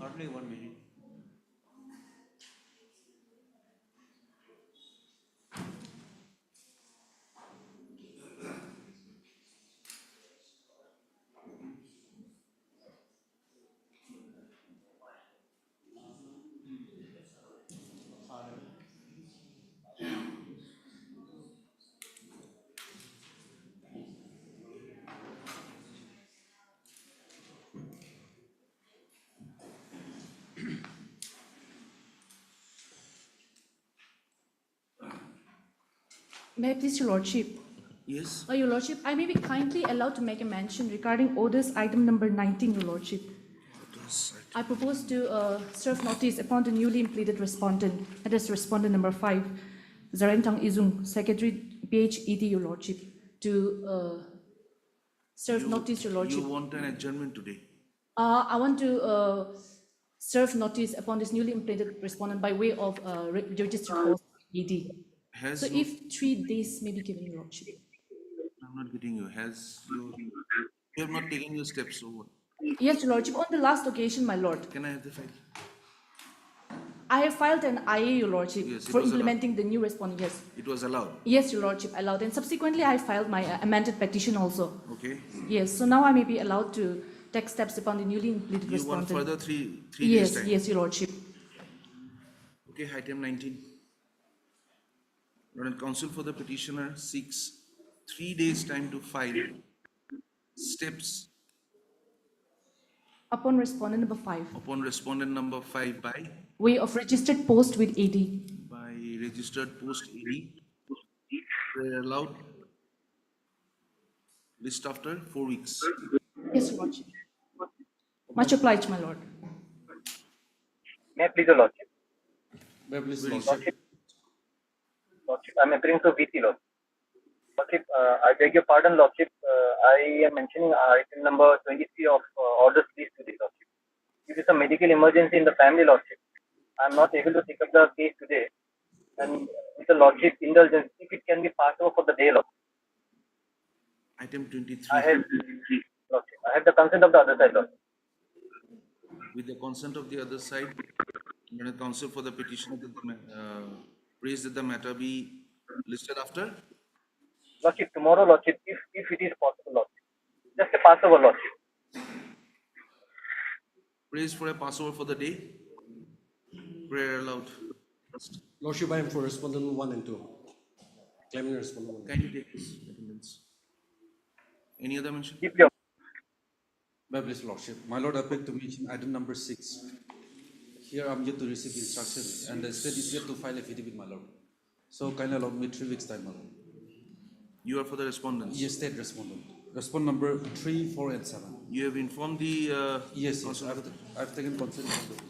Hardly 1 minute. May I please, Your Lordship? Yes. Your Lordship, I may be kindly allowed to make a mention regarding orders item number 19, Your Lordship. I propose to serve notice upon the newly implemented respondent, that is respondent number 5, Zarentang Izung, Secretary PHED, Your Lordship, to serve notice, Your Lordship. You want an adjournment today? I want to serve notice upon this newly implemented respondent by way of registered post ED. So if 3 days may be given, Your Lordship. I'm not getting you. You have not taken your steps over. Yes, Your Lordship. On the last occasion, my Lord. Can I have the file? I have filed an IA, Your Lordship, Yes, for implementing the new respondent. Yes. It was allowed. Yes, Your Lordship, allowed. And subsequently, I filed my amended petition also. Okay. Yes. So now I may be allowed to take steps upon the newly implemented respondent. You want further three yes, days time? Yes, Your Lordship. Okay, item 19. Lord Counsel for the petitioner seeks 3 days time to file steps Upon respondent number 5. upon respondent number 5 by Way of registered post with AD. registered post AD. Prayer allowed. List after 4 weeks. Yes, Your Lordship. Much obliged, my Lord. May I please, Your Lordship? May I please, Lordship, I'm appearing to VC, Lordship. Lordship, I beg your pardon, Lordship. I am mentioning item number 23 of orders please to the Lordship. Due to some medical emergency in the family, Lordship, I am not able to pick up the case today. And with the Lordship indulgence, if it can be passed over for the day, Lordship. Item 23. I have the consent of the other side, Lordship. With the consent of the other side, Lord Counsel for the petitioner prays that the matter be listed after. Lordship, tomorrow, Lordship, if it is possible, Lordship. Just a passover, Lordship. Praise for a passover for the day. Prayer aloud. Lordship, I am for respondent 1 and 2. Claiming respondent 1. Kindly take this attendance. Any other mention? Keep your May I please, Lordship. My Lord, I beg to mention item number 6. Here I am yet to receive instruction and the state is yet to file affidavit, my Lord. So kindly allow me 3 weeks time, my Lord. You are for the respondents? Yes, state respondent. Respondent number 3, 4 and 7. You have informed the... yes, I've taken consent of the...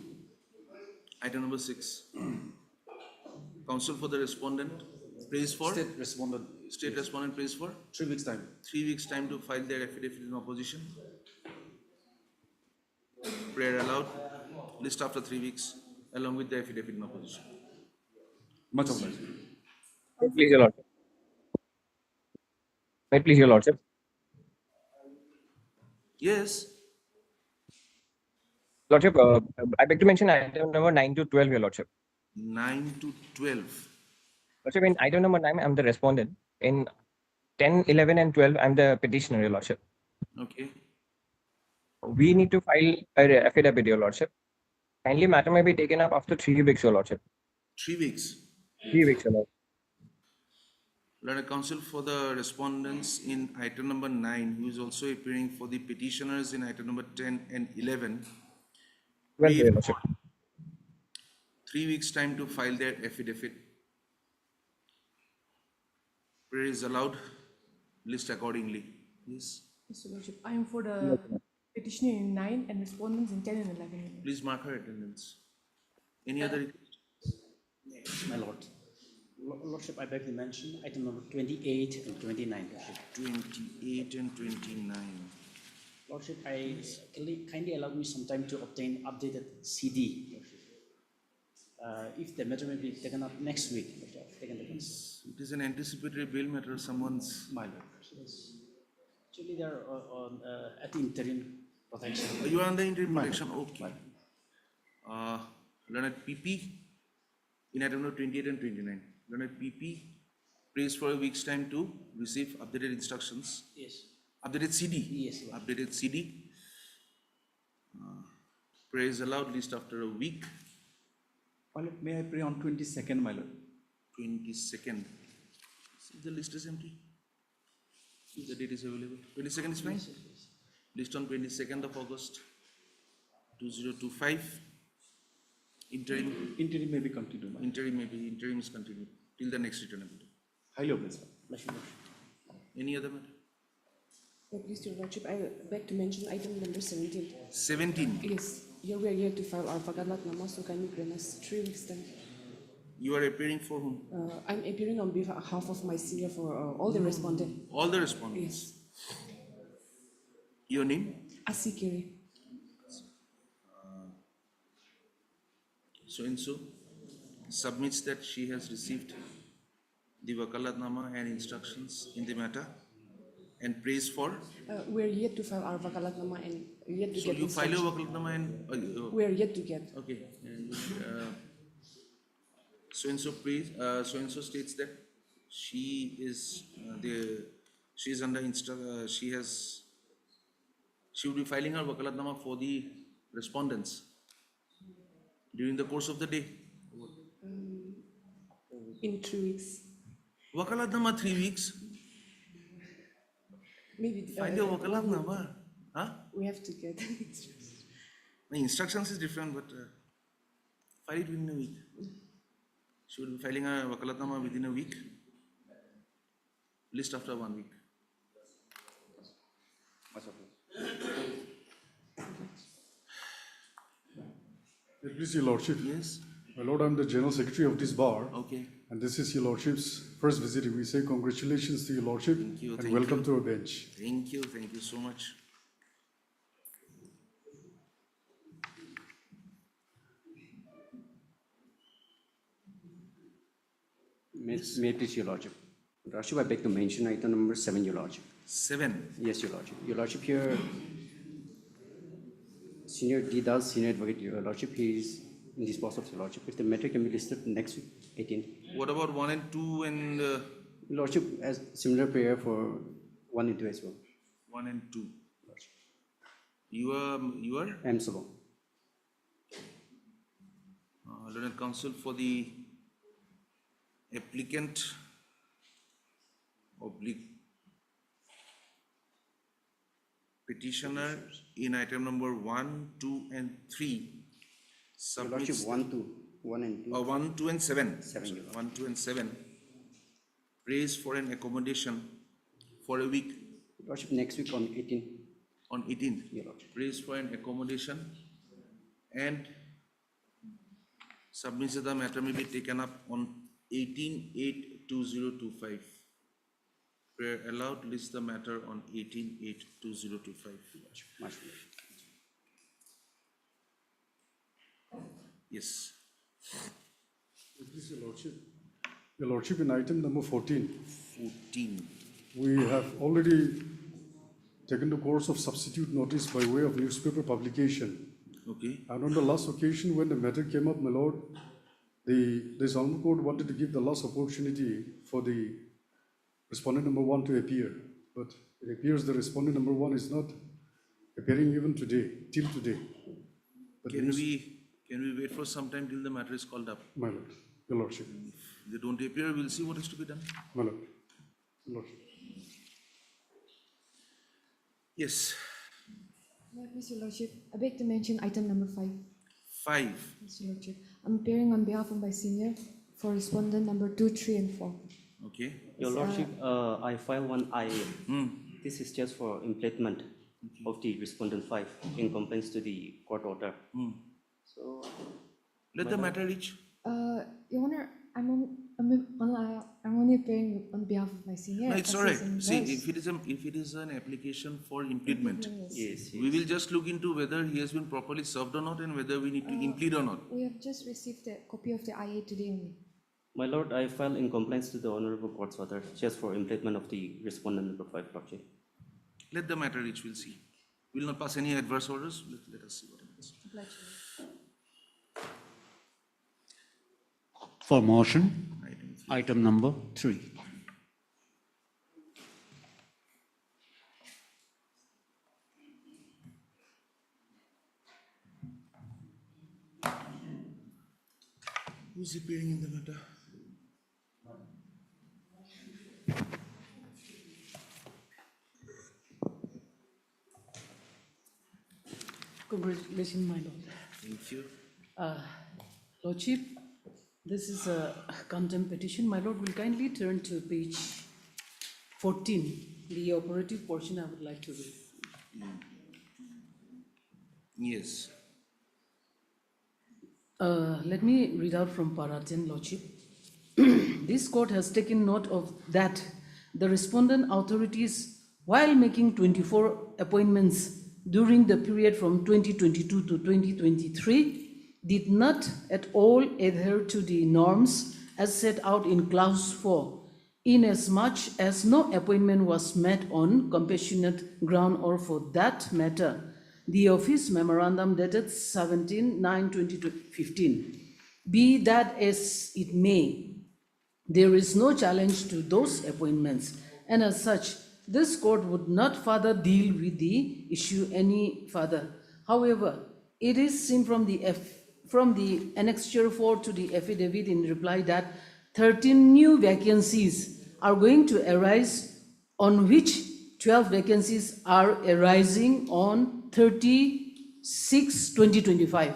Item number 6. Counsel for the respondent prays for? State respondent. State respondent prays for? 3 weeks time. 3 weeks time to file their affidavit in opposition. Prayer allowed. List after 3 weeks along with the affidavit in opposition. Much obliged. Please, Your Lordship. May it please, Your Lordship. Yes. Lordship, I beg to mention item number 9 to 12, Your Lordship. 9 to 12. Lordship, in item number 9, I'm the respondent. In 10, 11, and 12, I'm the petitioner, Your Lordship. Okay. We need to file an affidavit, Your Lordship. Kindly, matter may be taken up after 3 weeks, Your Lordship. 3 weeks. 3 weeks, Your Lordship. Lord Counsel for the respondents in item number 9, who is also appearing for the petitioners in item number 10 and 11. Well, Your Lordship. 3 weeks time to file their affidavit. Prayer is allowed. List accordingly. Yes. Mr. Lordship, I am for the petitioner in 9 and respondents in 10 and 11. Please mark her attendance. Any other request? My Lord. Lordship, I beg to mention item number 28 and 29. Lordship. 28 and 29. Lordship, kindly allow me some time to obtain updated CD. Lordship. If the matter may be taken up next week, Lordship, I've taken the consent. It is an anticipatory bail matter. Someone's. My Lord. Yes. Actually, they are at the interim protection. You are under interim protection. Okay. Learned PP in item number 28 and 29. Learned PP praised for a week's time to receive updated instructions. Yes. Updated CD. Yes, Lord. Updated CD. Praise allowed list after a week. My lord, may I pray on 22nd, my lord? 22nd. See, the list is empty. See, the date is available. 22nd is fine. List on 22nd of August 2025. Interim. Interim may be continued, my lord. Interim is continued till the next returnability. Highly obliged, sir. Bless you, Lord. Any other matter? Please, Your Lordship, I beg to mention item number 17. 17. Yes, here we are here to file our Fagalat Nama, so kindly grant us 3 weeks time. You are appearing for whom? I'm appearing on behalf of my senior for all the respondents. All the respondents. Yes, Your name? Asikiri. So and so submits that she has received the Wakalatnama and instructions in the matter and prays for. We're yet to file our Fagalat Nama and yet to So get you file your instruction. Wakalatnama and We're yet to get. okay. And so and so prays. So and so states that she is she is under she will be filing her Wakalatnama for the respondents during the course of the day. In 3 weeks. Wakalatnama 3 weeks. Maybe File your Wakalatnama. Huh? we have to get. The instructions is different, but file it within a week. She will be filing a Wakalatnama within a week. List after 1 week. Please, Your Lordship. Yes. My Lord, I'm the General Secretary of this bar, Okay. and this is Your Lordship's first visit. We say congratulations to Your Lordship Thank you, and thank welcome you. to our bench. Thank you. Thank you so much. May it please your lordship. Lordship, I beg to mention item number 7, your lordship. 7. Yes, your lordship. Your lordship here, Senior Didas, Senior Advocate, your lordship, he is in this post of your lordship. If the matter can be listed next week, 18. What about 1 and 2 and Your lordship has similar prayer for 1 and 2 as well. 1 and 2? You are M. Solo. Learned counsel for the applicant oblique petitioner in item number 1, 2 and 3 Your lordship, submits 1, 2, 1 and 2. 1, 2 and 7. 7, your lordship. 1, 2 and 7 prays for an accommodation for a week Your lordship, next week on 18, on 18th. your lordship. Prays for an accommodation and submits that the matter may be taken up on 18/8/2025. Prayer allowed, list the matter on 18/8/2025. Much Yes. Please, Your Lordship. Your Lordship, in item number 14, 14. we have already taken the course of substitute notice by way of newspaper publication. Okay. And on the last occasion when the matter came up, my lord, this Honorable Court wanted to give the last opportunity for the respondent number 1 to appear. But it appears the respondent number 1 is not appearing even today, till today. But Can we wait for some time till the matter is called up? My lord, Your Lordship, If they don't appear, we'll see what is to be done. my lord, Your Lordship. Yes. Please, Your Lordship, I beg to mention item number 5. 5. Yes, Your Lordship. I'm appearing on behalf of my senior for respondent number 2, 3 and 4. Okay. Your lordship, I file one IA. This is just for implementation of the respondent 5 in compliance to the court order. So, Let the matter reach. Your Honor, I'm only appearing on behalf of my senior. No, it's as all right. is in See, verse. if it is an application for implement, yes, we will just look into whether he has been properly served or not and whether we need to implead or not. We have just received a copy of the IA today only. my lord, I file in compliance to the honorable court's order just for implementation of the respondent number 5 lordship. Let the matter reach, we'll see. We'll not pass any adverse orders. Let us see what happens. For motion, item number 3. Who's appearing in the matter? Congratulations, my lord. Thank you. Lordship, this is a contempt petition. My lord will kindly turn to page 14. The operative portion I would like to read. Yes. Let me read out from para 10, Lordship. This court has taken note of that the respondent authorities, while making 24 appointments during the period from 2022 to 2023, did not at all adhere to the norms as set out in clause 4, inasmuch as no appointment was met on compassionate ground, or for that matter, the office memorandum dated 17/9/2015. Be that as it may, there is no challenge to those appointments, and as such, this court would not further deal with the issue any further. However, it is seen from the annexure 4 to the affidavit in reply that 13 new vacancies are going to arise, on which 12 vacancies are arising on 30/6/2025.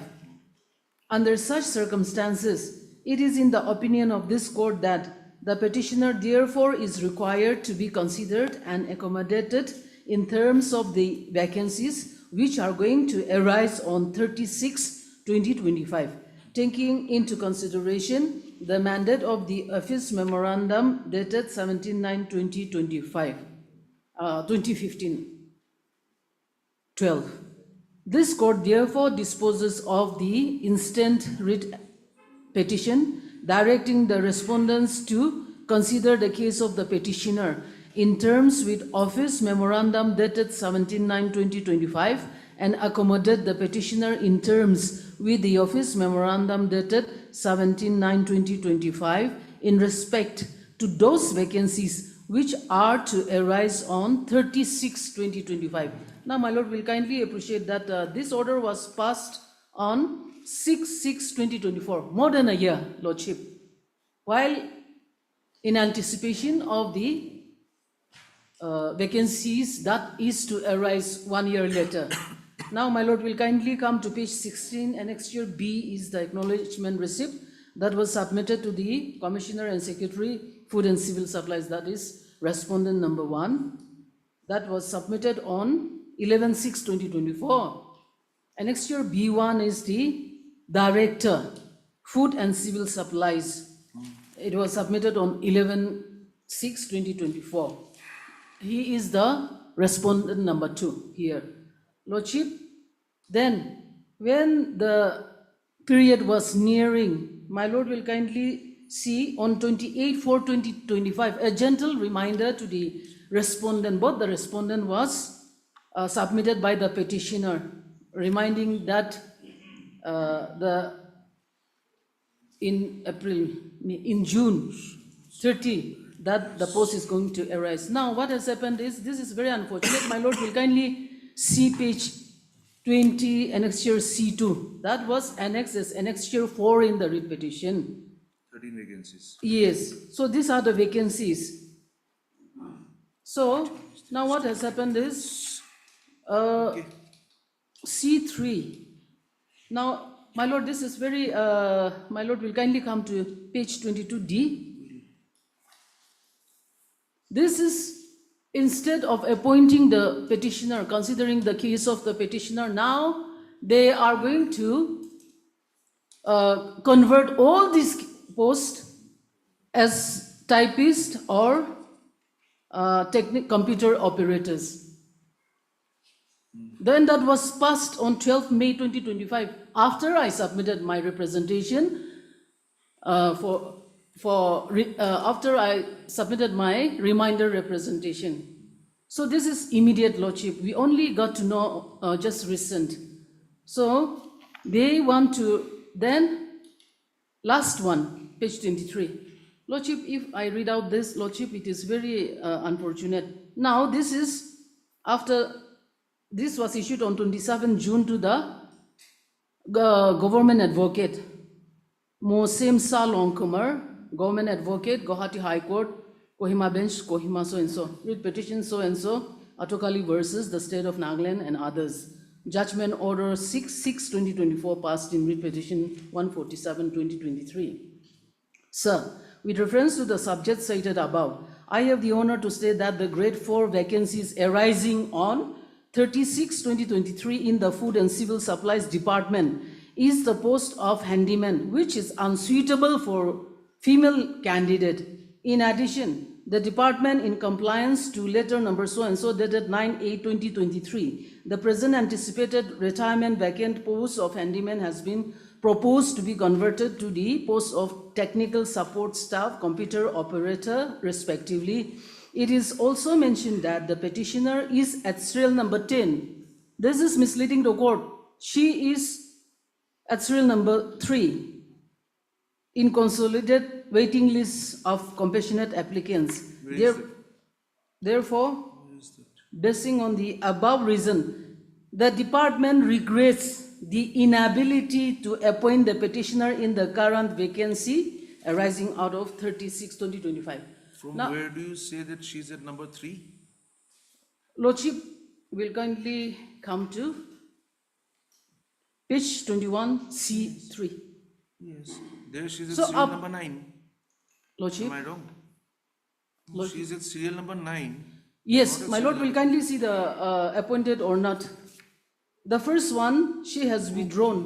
Under such circumstances, it is in the opinion of this court that the petitioner therefore is required to be considered and accommodated in terms of the vacancies which are going to arise on 30/6/2025, taking into consideration the mandate of the office memorandum dated 2015-12. This court therefore disposes of the instant writ petition, directing the respondents to consider the case of the petitioner in terms with office memorandum dated 17/9/2025 and accommodate the petitioner in terms with the office memorandum dated 17/9/2025 in respect to those vacancies which are to arise on 30/6/2025. Now, my lord will kindly appreciate that this order was passed on 6/6/2024, more than a year, lordship, while in anticipation of the vacancies that is to arise 1 year later. Now, my lord will kindly come to page 16, annexure B is the acknowledgement receipt that was submitted to the Commissioner and Secretary, Food and Civil Supplies, that is respondent number 1, that was submitted on 11/6/2024. Annexure B1 is the Director, Food and Civil Supplies. It was submitted on 11/6/2024. He is the respondent number 2 here. Lordship, then when the period was nearing, my lord will kindly see on 28/4/2025, a gentle reminder to the respondent, both the respondent was submitted by the petitioner, reminding that in June 30, that the post is going to arise. Now, what has happened is, this is very unfortunate. My lord will kindly see page 20, annexure C2. That was annexed as annexure 4 in the writ petition. 13 vacancies. Yes, so these are the vacancies. So, now what has happened is, C3. Now, my lord, this is very, my lord will kindly come to page 22D. This is, instead of appointing the petitioner, considering the case of the petitioner, now they are going to convert all these posts as typist or computer operators. Then that was passed on 12 May 2025, after I submitted my representation after I submitted my reminder representation. So this is immediate, lordship. We only got to know just recent. So they want to, then last one, page 23. Lordship, if I read out this, Lordship, it is very unfortunate. Now, this is after, this was issued on 27 June to the government advocate, Mosem Salong Kumar, government advocate, Gauhati High Court, Kohima bench, Kohima so and so, read petition so and so, Atokali versus the state of Nagaland and others. Judgment order 6/6/2024 passed in read petition 147/2023. Sir, with reference to the subject cited above, I have the honor to state that the grade 4 vacancies arising on 36/2023 in the Food and Civil Supplies Department is the post of handyman, which is unsuitable for female candidate. In addition, the department, in compliance to letter number so and so dated 9/8/2023, the present anticipated retirement vacant post of handyman has been proposed to be converted to the post of technical support staff, computer operator, respectively. It is also mentioned that the petitioner is at serial number 10. This is misleading the court. She is at serial number 3 in consolidated waiting list of compassionate applicants. Therefore, basing on the above reason, the department regrets the inability to appoint the petitioner in the current vacancy arising out of 36/2025. From Now, where do you say that she's at number 3? Lordship will kindly come to page 21 C3. Yes. There she's at So, serial number 9. Lordship, Am I wrong? Lordship. She's at serial number 9. Yes, Not a my lord serial will kindly see the appointed or not. The first one, she has withdrawn.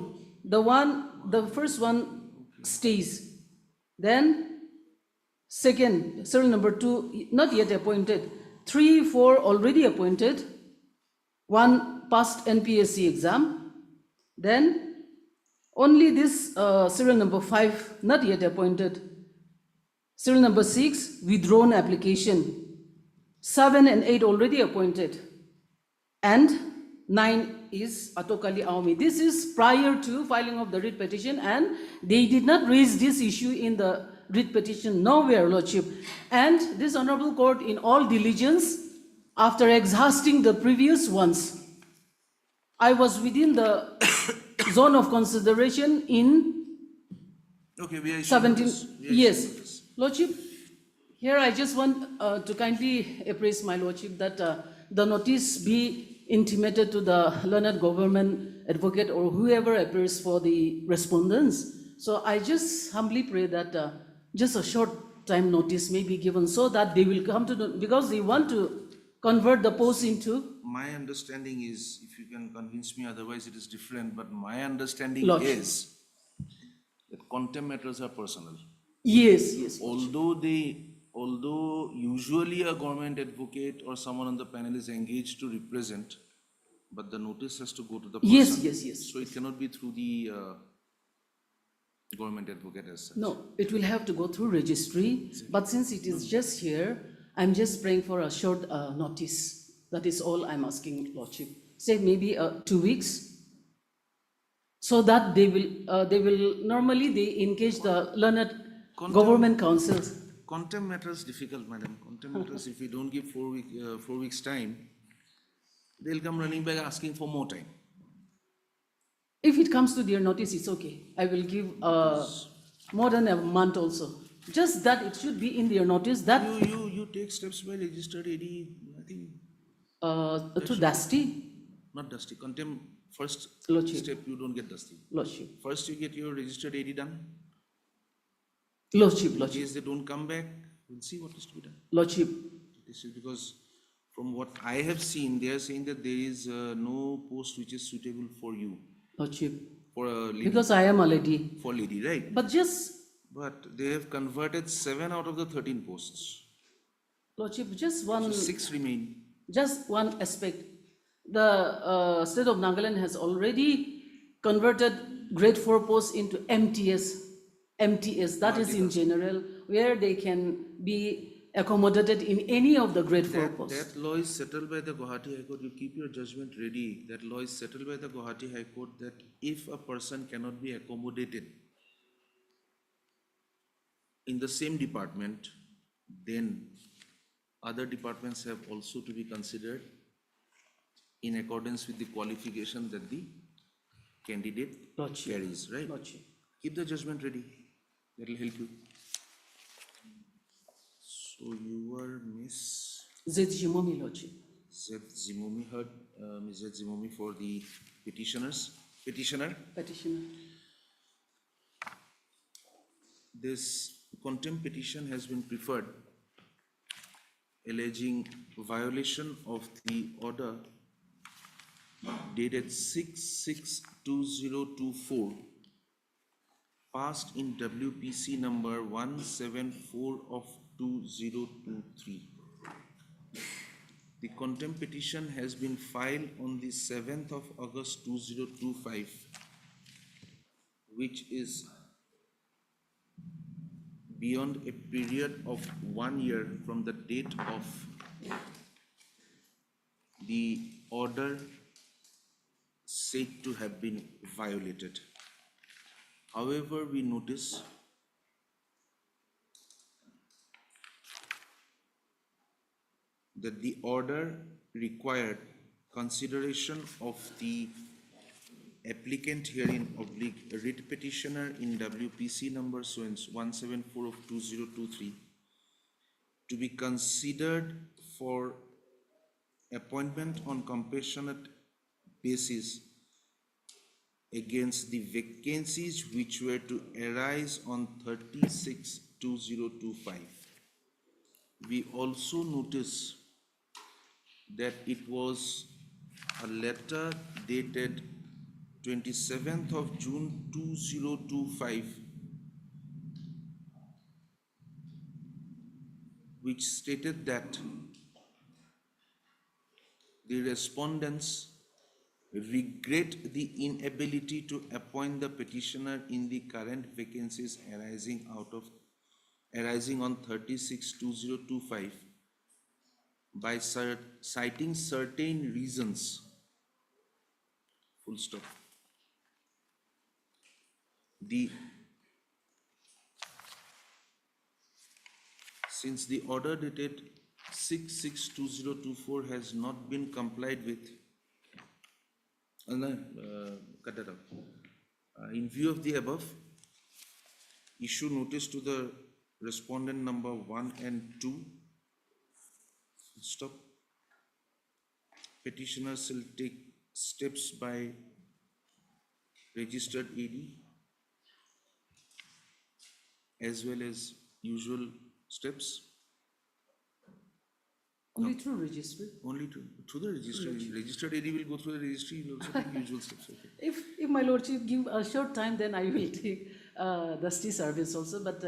The first one stays. Then, second, serial number 2, not yet appointed. 3, 4 already appointed. 1 passed NPSC exam. Then, only this serial number 5, not yet appointed. Serial number 6, withdrawn application. 7 and 8 already appointed. And 9 is Atokali Aomi. This is prior to filing of the writ petition, and they did not raise this issue in the writ petition nowhere, Lordship. And this Honorable Court, in all diligence, after exhausting the previous ones, I was within the zone of consideration in Okay, we are 17. We are Yes, Lordship, here I just want to kindly appraise my Lordship that the notice be intimated to the learned government advocate or whoever appears for the respondents. So I just humbly pray that just a short time notice may be given so that they will come to the, because they want to convert the post into. My understanding is, if you can convince me, otherwise it is different, but my understanding Lordship. is that contempt matters are personal. Yes, yes. Although usually a government advocate or someone on the panel is engaged to represent, but the notice has to go to the person. Yes, yes, yes. So it cannot be through the government advocate as such. No, it will have to go through registry, but since it is just here, I'm just praying for a short notice. That is all I'm asking, Lordship. Say maybe 2 weeks, so that they will normally they engage the learned government councils. Contempt matters difficult, madam. Contempt matters, if we don't give 4 weeks time, they'll come running back asking for more time. If it comes to their notice, it's okay. I will give more than a month also. Just that it should be in their notice that You take steps by registered AD, I think. to Dusty, Not dusty. Contempt, first Lordship. step, you don't get dusty. Lordship, First, you get your registered AD done. Lordship, In Lordship, case they don't come back, we'll see what is to be done. Lordship. This is because from what I have seen, they are saying that there is no post which is suitable for you, Lordship, for a lady, because I am a lady. for lady, right? But just, But they have converted 7 out of the 13 posts. Lordship, just one, So 6 remain. just one aspect. The state of Nagaland has already converted grade 4 posts into MTS. MTS, that is in general, where they can be accommodated in any of the grade 4 posts. That law is settled by the Gauhati High Court. You keep your judgment ready. That law is settled by the Gauhati High Court that if a person cannot be accommodated in the same department, then other departments have also to be considered in accordance with the qualification that the candidate Lordship. carries, right? Lordship. Keep the judgment ready. That will help you. So you are Miss Z. Jimomi, Lordship. Z. Zimomi, heard Ms. Z. Zimomi for the petitioner. Petitioner. This contempt petition has been preferred, alleging violation of the order dated 6/6/2024, passed in WPC number 174 of 2023. The contempt petition has been filed on the 7th of August 2025, which is beyond a period of 1 year from the date of the order said to have been violated. However, we notice that the order required consideration of the applicant herein oblique writ petitioner in WPC number 174 of 2023 to be considered for appointment on compassionate basis against the vacancies which were to arise on 36/2025. We also notice that it was a letter dated 27th of June 2025 which stated that the respondents regret the inability to appoint the petitioner in the current vacancies arising on 36/2025 by citing certain reasons. Full stop. Since the order dated 6/6/2024 has not been complied with, cut that out. In view of the above, issue notice to the respondent number 1 and 2. Stop. Petitioner shall take steps by registered AD as well as usual steps. Only through registry. Only through the registry. Registered AD will go through the registry, will also take usual steps. Okay. If my lordship give a short time, then I will take the stay service also. But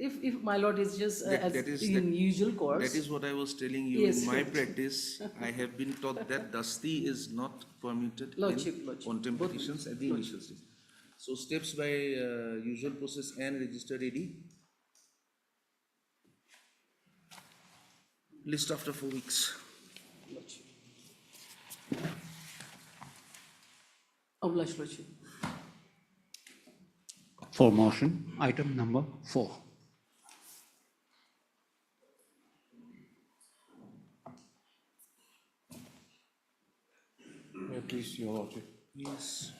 if my lord is just in usual course. That is what I was telling you. Yes, in my Lordship. practice, I have been taught that dusty is not permitted Lordship, in Lordship. contempt Both petitions at the initial stage. So steps by usual process and registered AD. List after 4 weeks. Lordship. Obliged, lordship. For motion, item number 4. Please, Your Lordship. Yes.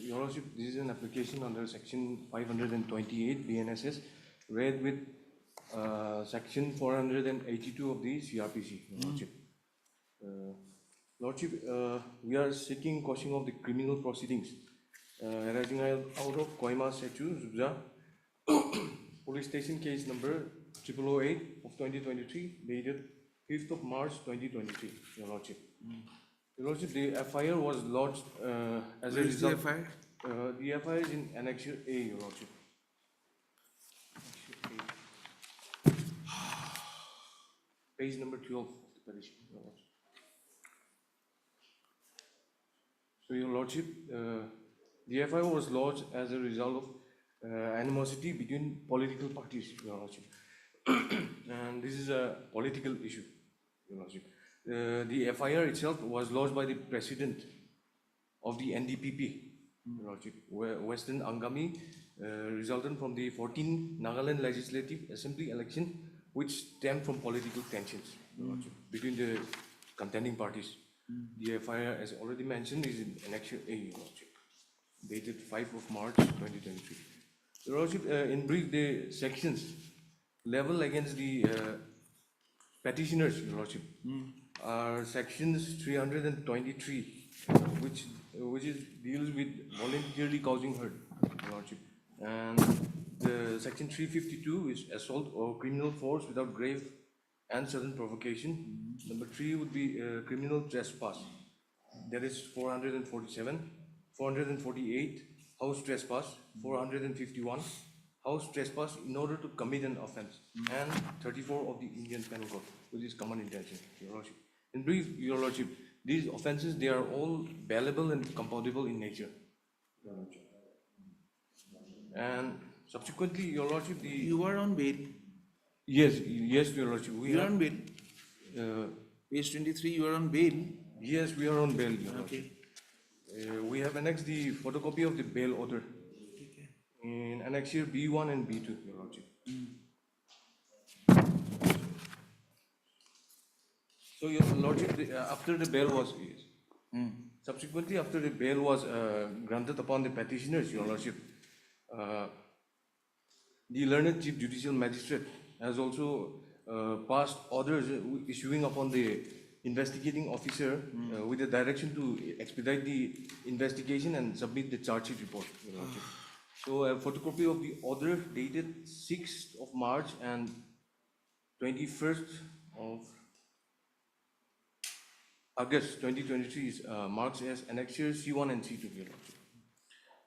Your Lordship, this is an application under Section 528 BNSS, read with Section 482 of the CRPC, Your Lordship. Lordship, we are seeking quashing of the criminal proceedings arising out of Kohima statute, Zubza, police station case number 0008 of 2023, dated 5th of March 2023, Your Lordship. Your Lordship, the FIR was lodged as a result. The FIR? The FIR is in Annexure A, Your Lordship. Page number 12 of the petition, Your Lordship. So, Your Lordship, the FIR was lodged as a result of animosity between political parties, Your Lordship. And this is a political issue, Your Lordship. The FIR itself was lodged by the president of the NDPP, Your Lordship. Western Angami, resultant from the 14 Nagaland Legislative Assembly election, which stemmed from political tensions, Your Lordship, between the contending parties. The FIR, as already mentioned, is in Annexure A, Your Lordship, dated 5 of March 2023. Your Lordship, in brief, the sections level against the petitioners, Your Lordship, are sections 323, which deals with voluntarily causing hurt, Your Lordship, and the section 352 is assault or criminal force without grave and sudden provocation. Number 3 would be criminal trespass, that is 447, 448 house trespass, 451 house trespass in order to commit an offense, and 34 of the Indian Penal Code, which is common intention, Your Lordship. In brief, Your Lordship, these offenses, they are all bailable and compoundable in nature, Your Lordship. And subsequently, Your Lordship, the... You are on bail. Yes, Your Lordship. You are on bail. Page 23, you are on bail. Yes, we are on bail, Your Lordship. We have annexed the photocopy of the bail order in Annexure B1 and B2, Your Lordship. So, Your Lordship, after the bail was subsequently, after the bail was granted upon the petitioners, Your Lordship, the learned Chief Judicial Magistrate has also passed orders issuing upon the investigating officer with a direction to expedite the investigation and submit the charge sheet report, Your Lordship. So a photocopy of the order dated 6th of March and 21st of August 2023 is marked as Annexure C1 and C2, Your Lordship.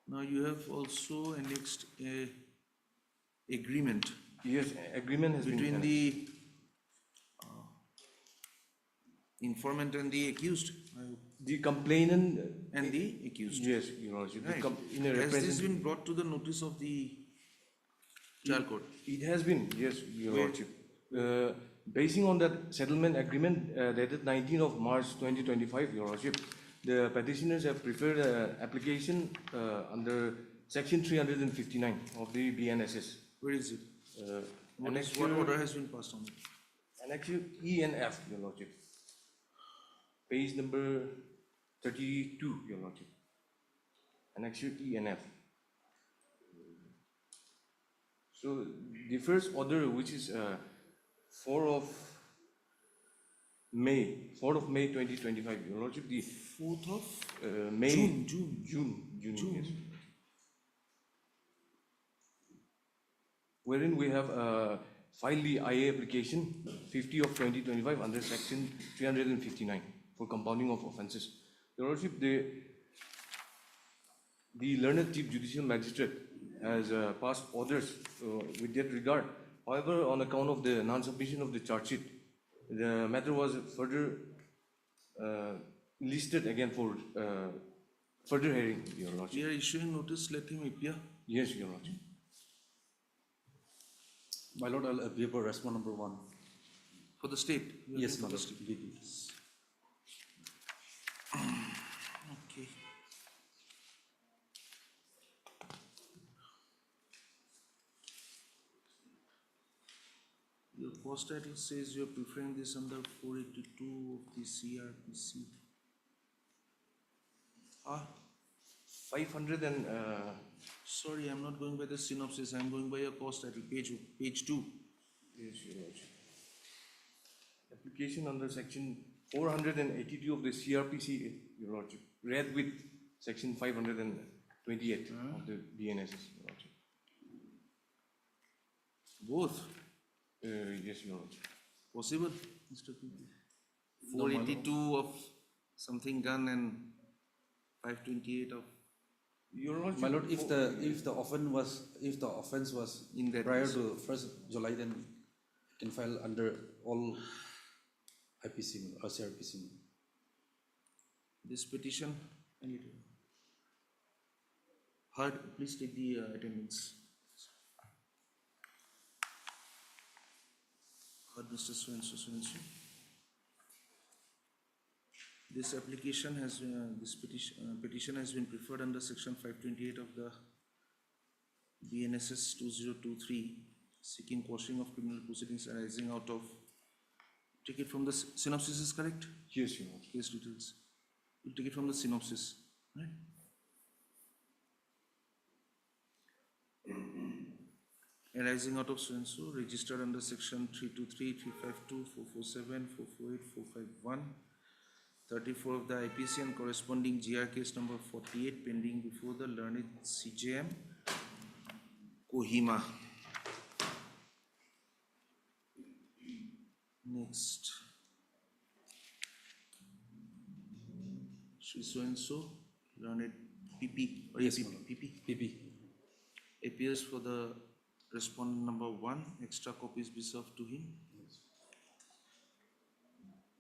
Now you have also annexed a agreement. Yes, agreement has between the informant and the accused. The complainant and the accused. Yes, Your Lordship. Right. Has this been brought to the notice of the trial court? It has been, yes, Your Lordship. Basing on that settlement agreement dated 19th of March 2025, Your Lordship, the petitioners have prepared an application under Section 359 of the BNSS. Where is it? What order has been passed on it? Annexure E and F, Your Lordship. Page number 32, Your Lordship. Annexure E and F. So the first order, which is 4th of May 2025, Your Lordship, the 4th of May. June. Yes. Wherein we have filed the IA application 50 of 2025 under Section 359 for compounding of offences. Your Lordship, the learned Chief Judicial Magistrate has passed orders with that regard. However, on account of the non-submission of the charge sheet, the matter was further listed again for further hearing, Your Lordship. We are issuing notice, let him appear. Yes, Your Lordship. My Lord, I'll appear for response number 1. For the state? Yes, my Lord. Okay. Your post title says you are preferring this under 482 of the CRPC. 500 and... Sorry, I'm not going by the synopsis, I'm going by your post title, page 2. Yes, Your Lordship. Application under Section 482 of the CRPC, Your Lordship, read with Section 528 of the BNSS, Your Lordship. Both? Yes, Your Lordship. Possible, Mr. P. 482 of something done and 528 of... Your Lordship, my Lord, if the offense was in that prior to 1st July, then you can file under all IPC or CRPC. This petition, I need to... Heard, please take the attendance. Heard, Mr. Swenson. This application has, petition has been preferred under section 528 of the BNSS 2023, seeking quashing of criminal proceedings arising out of, take it from the synopsis is correct? Yes, Your Lordship. Case details. We'll take it from the synopsis, right? Arising out of so-and-so, registered under section 323, 352, 447, 448, 451, 34 of the IPC and corresponding GR case number 48 pending before the learned CJM, Kohima. Next. Shri so-and-so, learned PP, or Yes, PP, PP. appears for the respondent number 1, extra copies be served to him.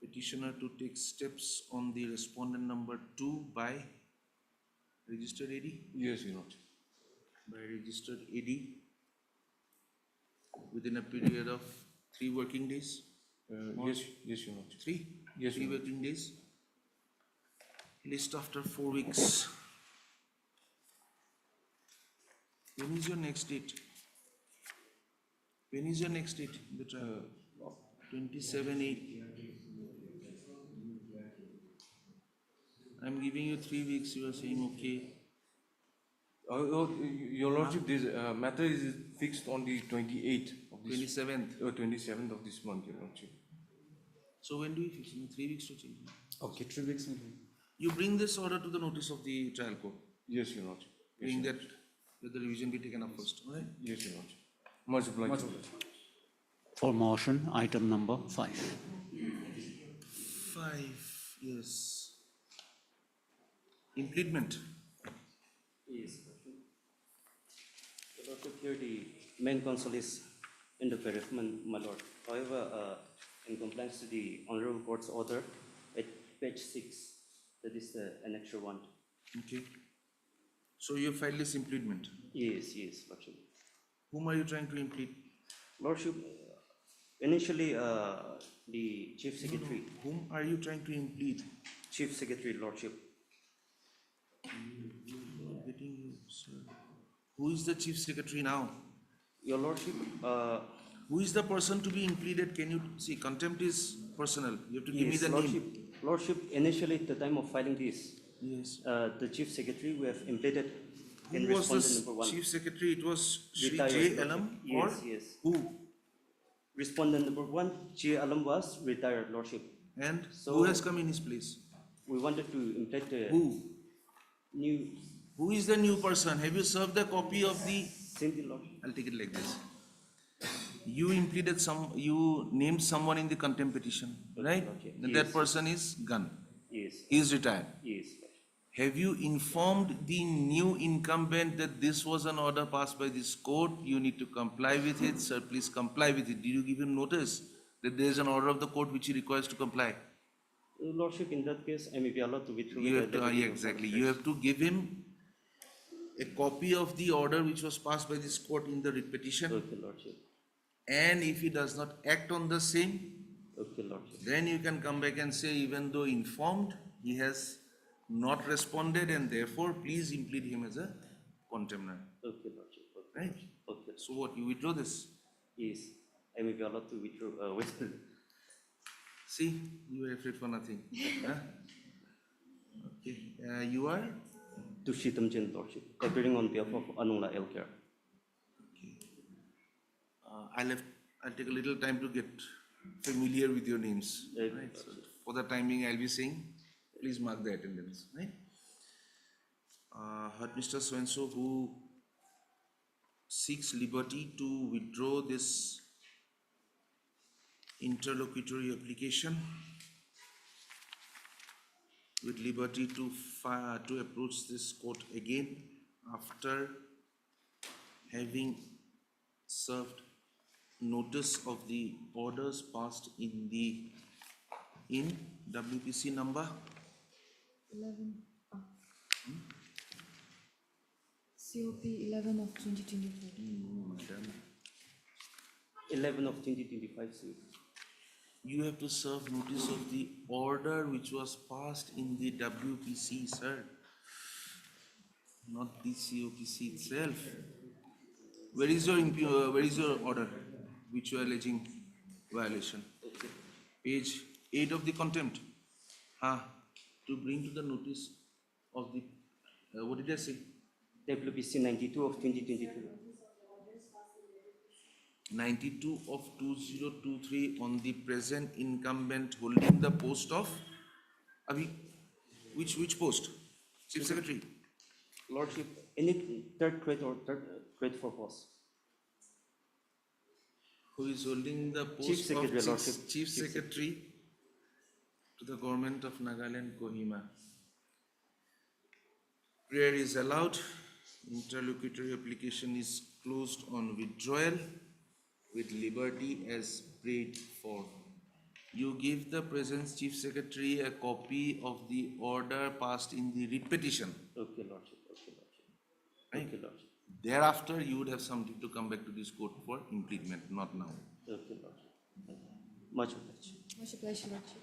Petitioner to take steps on the respondent number 2 by registered AD? Yes, Your Lordship. By registered AD within a period of 3 working days? Yes, Your Lordship. 3? Yes, 3 Your Lordship. working days. List after 4 weeks. When is your next date? When is your next date in the trial? 27/8. I'm giving you 3 weeks, you are saying okay. Your Lordship, this matter is fixed on the 28th of this 27th. 27th of this month, Your Lordship. So when do we fix it? In 3 weeks to change it? Okay, 3 weeks maybe. You bring this order to the notice of the trial court, Yes, Your Lordship. Yes, saying Your that the revision be taken up first, all right? Yes, Your Lordship. Much obliged. Much obliged. For motion, item number 5. 5, yes. Implement. Yes. Your Lordship, here the main counsel is in the bereavement, my lord. However, in compliance to the Honorable Court's order, at page 6, that is the annexure 1. Okay. So you filed this implement. Yes, Lordship. Whom are you trying to implead? Lordship, initially, the Chief Secretary. Whom are you trying to implead? Chief Secretary, Lordship. Getting you, sir. Who is the chief secretary now? Your Lordship, Who is the person to be impleaded? Can you see? Contempt is personal. You have to give me yes, the Lordship. name. Lordship, initially at the time of filing this, Yes. the Chief Secretary we have impleaded in Who was respondent this number 1. chief secretary? It was Shri Retired, J. Lordship. Elam Yes, or yes. who? Respondent number 1, J. Alam was retired, Lordship. And So- who has come in his place? We wanted to implement the Who? new Who is the new person? Have you served the copy of the? Single Lordship. I'll take it like this. You impleaded you named someone in the contempt petition, right? Okay. And Yes. that person is gone. Yes, He is retired. yes, Lordship. Have you informed the new incumbent that this was an order passed by this court? You need to comply with it. Sir, please comply with it. Did you give him notice that there is an order of the court which he requires to comply? Lordship, in that case, I may be allowed to withdraw. You the have to, deputy yeah, exactly. You authorities. have to give him a copy of the order which was passed by this court in the writ petition. Okay, Lordship. And if he does not act on the same, Okay, Lordship. then you can come back and say, even though informed, he has not responded and therefore please implead him as a contemner. Okay, Lordship. Okay. Right? Okay. So what, you withdraw this? Yes, I may be allowed to withdraw. See, you were afraid for nothing. Huh? Okay, you are? To Shitam Jain, Lordship, appearing on behalf of Anula Elker. Okay. I'll take a little time to get familiar with your names. Right. Right? So for the timing, I'll be saying, please mark the attendance. Right? Heard Mr. So-and-so who seeks liberty to withdraw this interlocutory application with liberty to approach this court again after having served notice of the orders passed in WPC number 11. COP 11 of 2024. 11 of 2025, sir. You have to serve notice of the order which was passed in the WPC, sir, not the COPC itself. Where is your order which you are alleging violation? Page 8 of the contempt. To bring to the notice of the, what did I say? WPC 92 of 2022. 92 of 2023 on the present incumbent holding the post of, Abhi, which post? Chief Secretary. Lordship, any third grade or third grade for post. Who is holding the post Chief Secretary, of Lordship. Chief Secretary to the government of Nagaland, Kohima. Prayer is allowed. Interlocutory application is closed on withdrawal with liberty as prayed for. You give the present Chief Secretary a copy of the order passed in the writ petition. Okay, Lordship. Okay, Lordship. Right? Okay, Lordship. Thereafter, you would have something to come back to this court for implement, not now. Okay, Lordship. Much obliged. Much obliged, Your Lordship.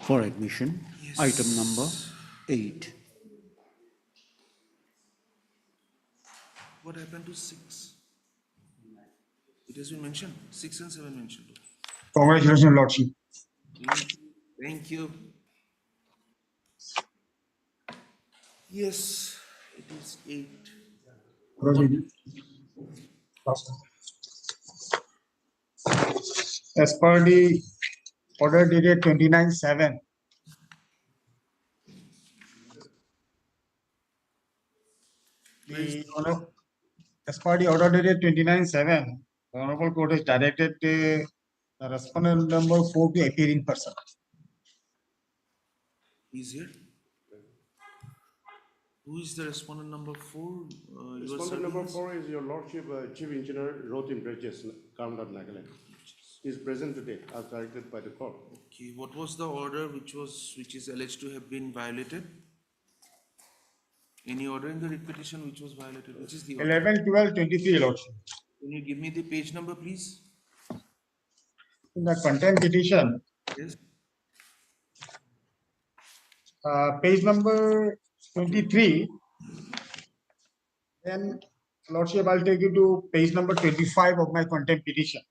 For admission, Yes. item number 8. What happened to 6? It has been mentioned. 6 and 7 mentioned. Congratulations, Lordship. Thank you. Yes, it is 8. As per the order dated 29/7, as per the order dated 29/7, the Honorable Court has directed the respondent number 4 to appear in person. He's here. Who is the respondent number 4? Respondent number 4 is your Lordship, Chief Engineer, Road and Bridges, Gauhati, Nagaland. He is present today as directed by the court. Okay, what was the order which is alleged to have been violated? Any order in the writ petition which was violated? Which is the order? 11/12/23, Lordship. Can you give me the page number, please? In the contempt petition, Yes. page number 23, then Lordship, I'll take you to page number 25 of my contempt petition.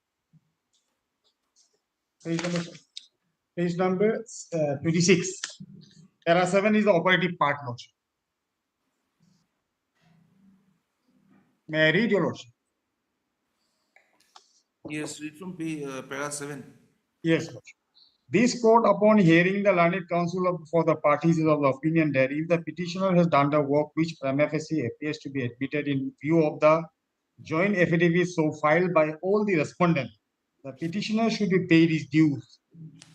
Page number 26. Para 7 is the operative part, Lordship. May I read, Your Lordship? Yes, read from para 7. Yes, Lordship. This court, upon hearing the learned counsel for the parties, is of the opinion that if the petitioner has done the work which prima facie appears to be admitted in view of the joint affidavit so filed by all the respondents, the petitioner should be paid his dues.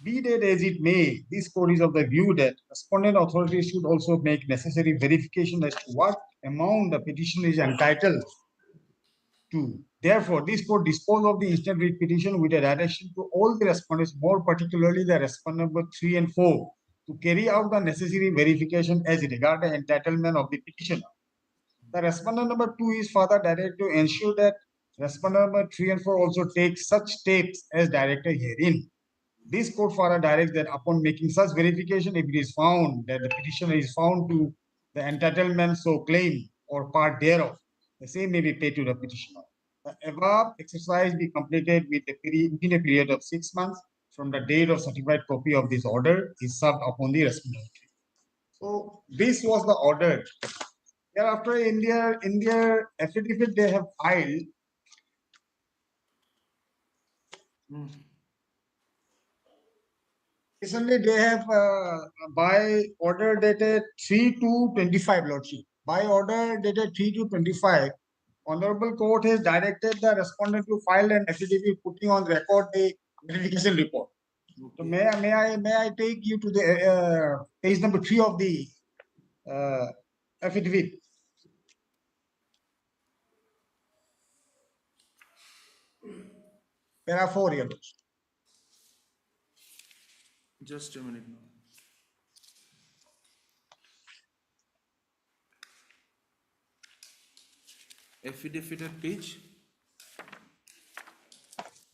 Be that as it may, this court is of the view that respondent authorities should also make necessary verification as to what amount the petitioner is entitled to. Therefore, this court disposed of the instant writ petition with a direction to all the respondents, more particularly the respondent number 3 and 4, to carry out the necessary verification as regards the entitlement of the petitioner. The respondent number 2 is further directed to ensure that respondent number 3 and 4 also take such steps as directed herein. This court further directs that upon making such verification, if it is found that the petitioner is found to the entitlement so claimed or part thereof, the same may be paid to the petitioner. The above exercise be completed within a period of 6 months from the date of certified copy of this order is served upon the respondent. So this was the order. Thereafter, in their affidavit, they have filed. Recently, they have by order dated 3/2/25, Lordship. By order dated 3/2/25, Honorable Court has directed the respondent to file an affidavit putting on record the verification report. So may I take you to the page number 3 of the affidavit? There are 4 here. Just a minute now. Affidavit at page?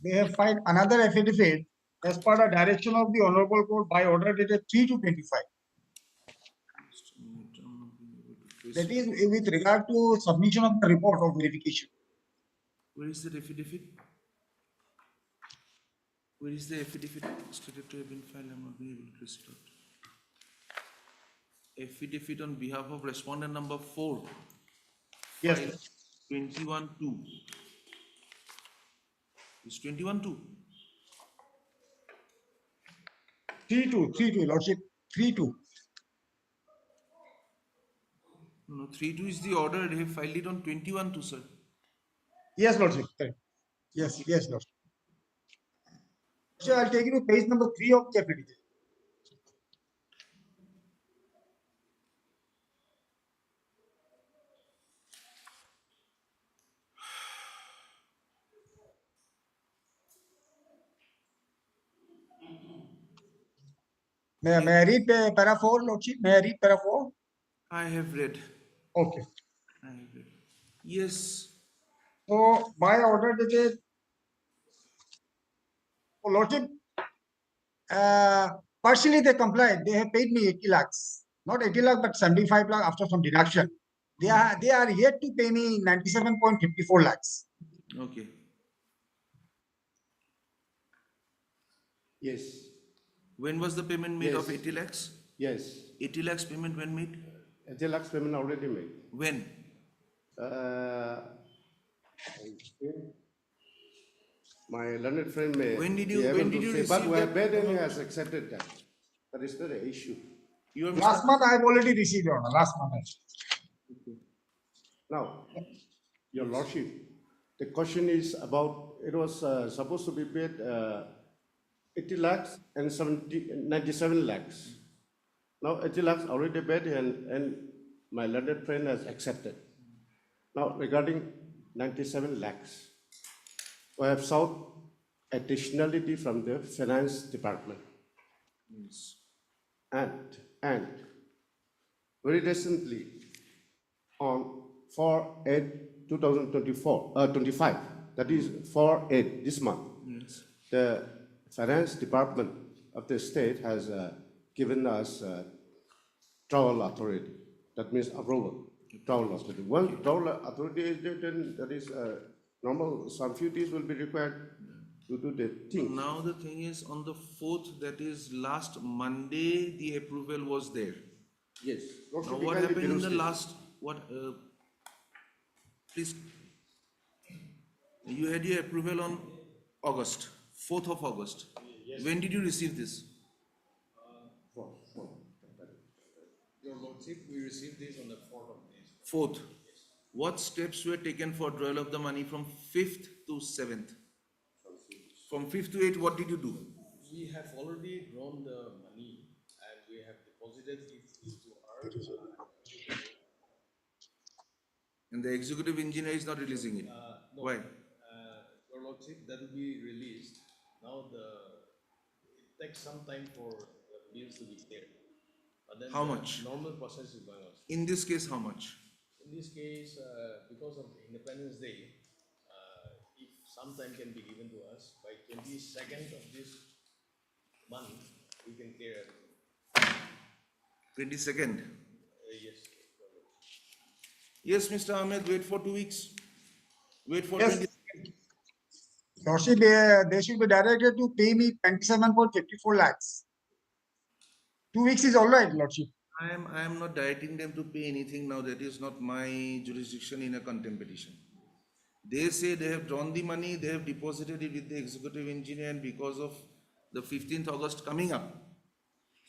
They have filed another affidavit as per the direction of the Honorable Court by order dated 3/25. That is with regard to submission of the report of verification. Where is the affidavit? Where is the affidavit stated to have been filed? I'm not being able to trace it out. Affidavit on behalf of respondent number 4. Yes. File 21-2. It's 21-2. 3/2, Lordship, 3/2. No, 3-2 is the order. They have filed it on 21-2, sir. Yes, Lordship. Correct. Yes, Lordship. So I'll take you to page number 3 of the affidavit. May I read para 4, Lordship? May I read para 4? I have read. Okay. I have read. Yes. So by order dated, Lordship, partially they complied. They have paid me 80 lakhs. Not 80 lakh, but 75 lakh after some deduction. They are yet to pay me 97.54 lakhs. Okay. Yes. When was the payment made of 80 lakhs? Yes. 80 lakhs payment when made? 80 lakhs payment already made. When? My learned friend may. When did be you able to say, receive but we have that? paid and he has accepted that. That is not the issue. Last month I have already received your order. Last month. Now, Your Lordship, the question is about, it was supposed to be paid 80 lakhs and 97 lakhs. Now 80 lakhs already paid and my learned friend has accepted. Now regarding 97 lakhs, we have sought additionality from the finance department. Yes. And very recently, on 4/8/2025, that is 4/8 this month, Yes. the finance department of the state has given us travel authority. That means approval. Travel authority. Once travel authority is there, then that is normal. Some few days will be required to do the thing. Now the thing is, on the 4th, that is last Monday, the approval was there. Yes. Now what happened in the last, please, you had your approval on August, 4th of August. Yes. When did you receive this? Your Lordship, we received this on the 4th of May. 4th. What steps were taken for withdrawal of the money from 5th to 7th? From 5th to 8th, what did you do? We have already drawn the money and we have deposited it into our. And the executive engineer is not releasing it. No, Why? Your Lordship, that will be released. Now it takes some time for the bills to be cleared. But then How the much? normal process is going on. In this case, how much? In this case, because of Independence Day, if some time can be given to us, by 22nd of this month, we can clear everything. 22nd. Yes. Yes, Mr. Ahmed, wait for 2 weeks. Wait for Yes. 20. Lordship, they should be directed to pay me 27.54 lakhs. 2 weeks is all right, Lordship. I am not directing them to pay anything now. That is not my jurisdiction in a contempt petition. They say they have drawn the money, they have deposited it with the executive engineer, and because of the 15th August coming up,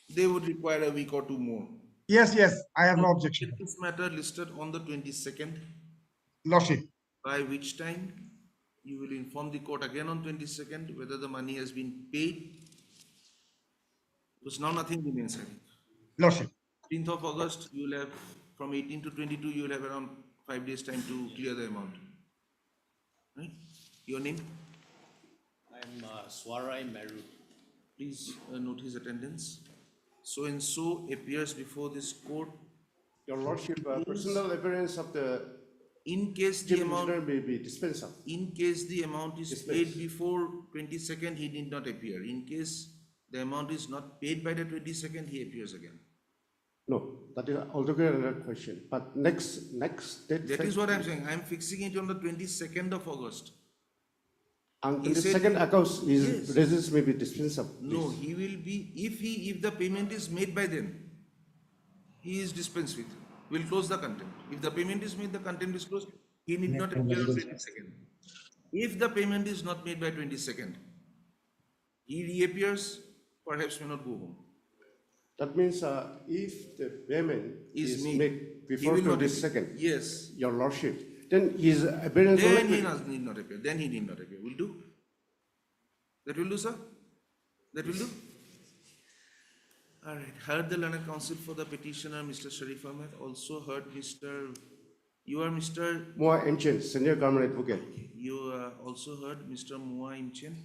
they would require a week or 2 more. Yes, I have no objection. This matter listed on the 22nd, Lordship. by which time you will inform the court again on 22nd whether the money has been paid. Because now nothing remains, I think. Lordship. 15th of August, you will have, from 18 to 22, you will have around 5 days time to clear the amount. Right? Your name? I'm Swarai Meru. Please note his attendance. So and so appears before this court. Your Lordship, personal appearance of the In case the Chief amount, engineer may be dispensed of. in case the amount is paid before 22nd, he did not appear. In case the amount is not paid by the 22nd, he appears again. No, that is altogether another question. But next date. That is what I'm saying. I'm fixing it on the 22nd of August. On He said- 22nd August, his Yes. residence may be dispensed of. No, he will be, if the payment is made by then, he is dispensed with. We'll close the contempt. If the payment is made, the contempt is closed. He need not appear on 22nd. If the payment is not made by 22nd, he reappears, perhaps may not go home. That means if the payment Is is made, made he before will not 22nd, Yes. your lordship, then his appearance. Then will he not need not appear. Then he need not appear. Will do? That will do, sir? That will do? All right. Heard the learned counsel for the petitioner, Mr. Sharif Ahmed. Also heard Mr. You are Mr. Mua Enchen, senior government advocate. You also heard Mr. Mua Imchen.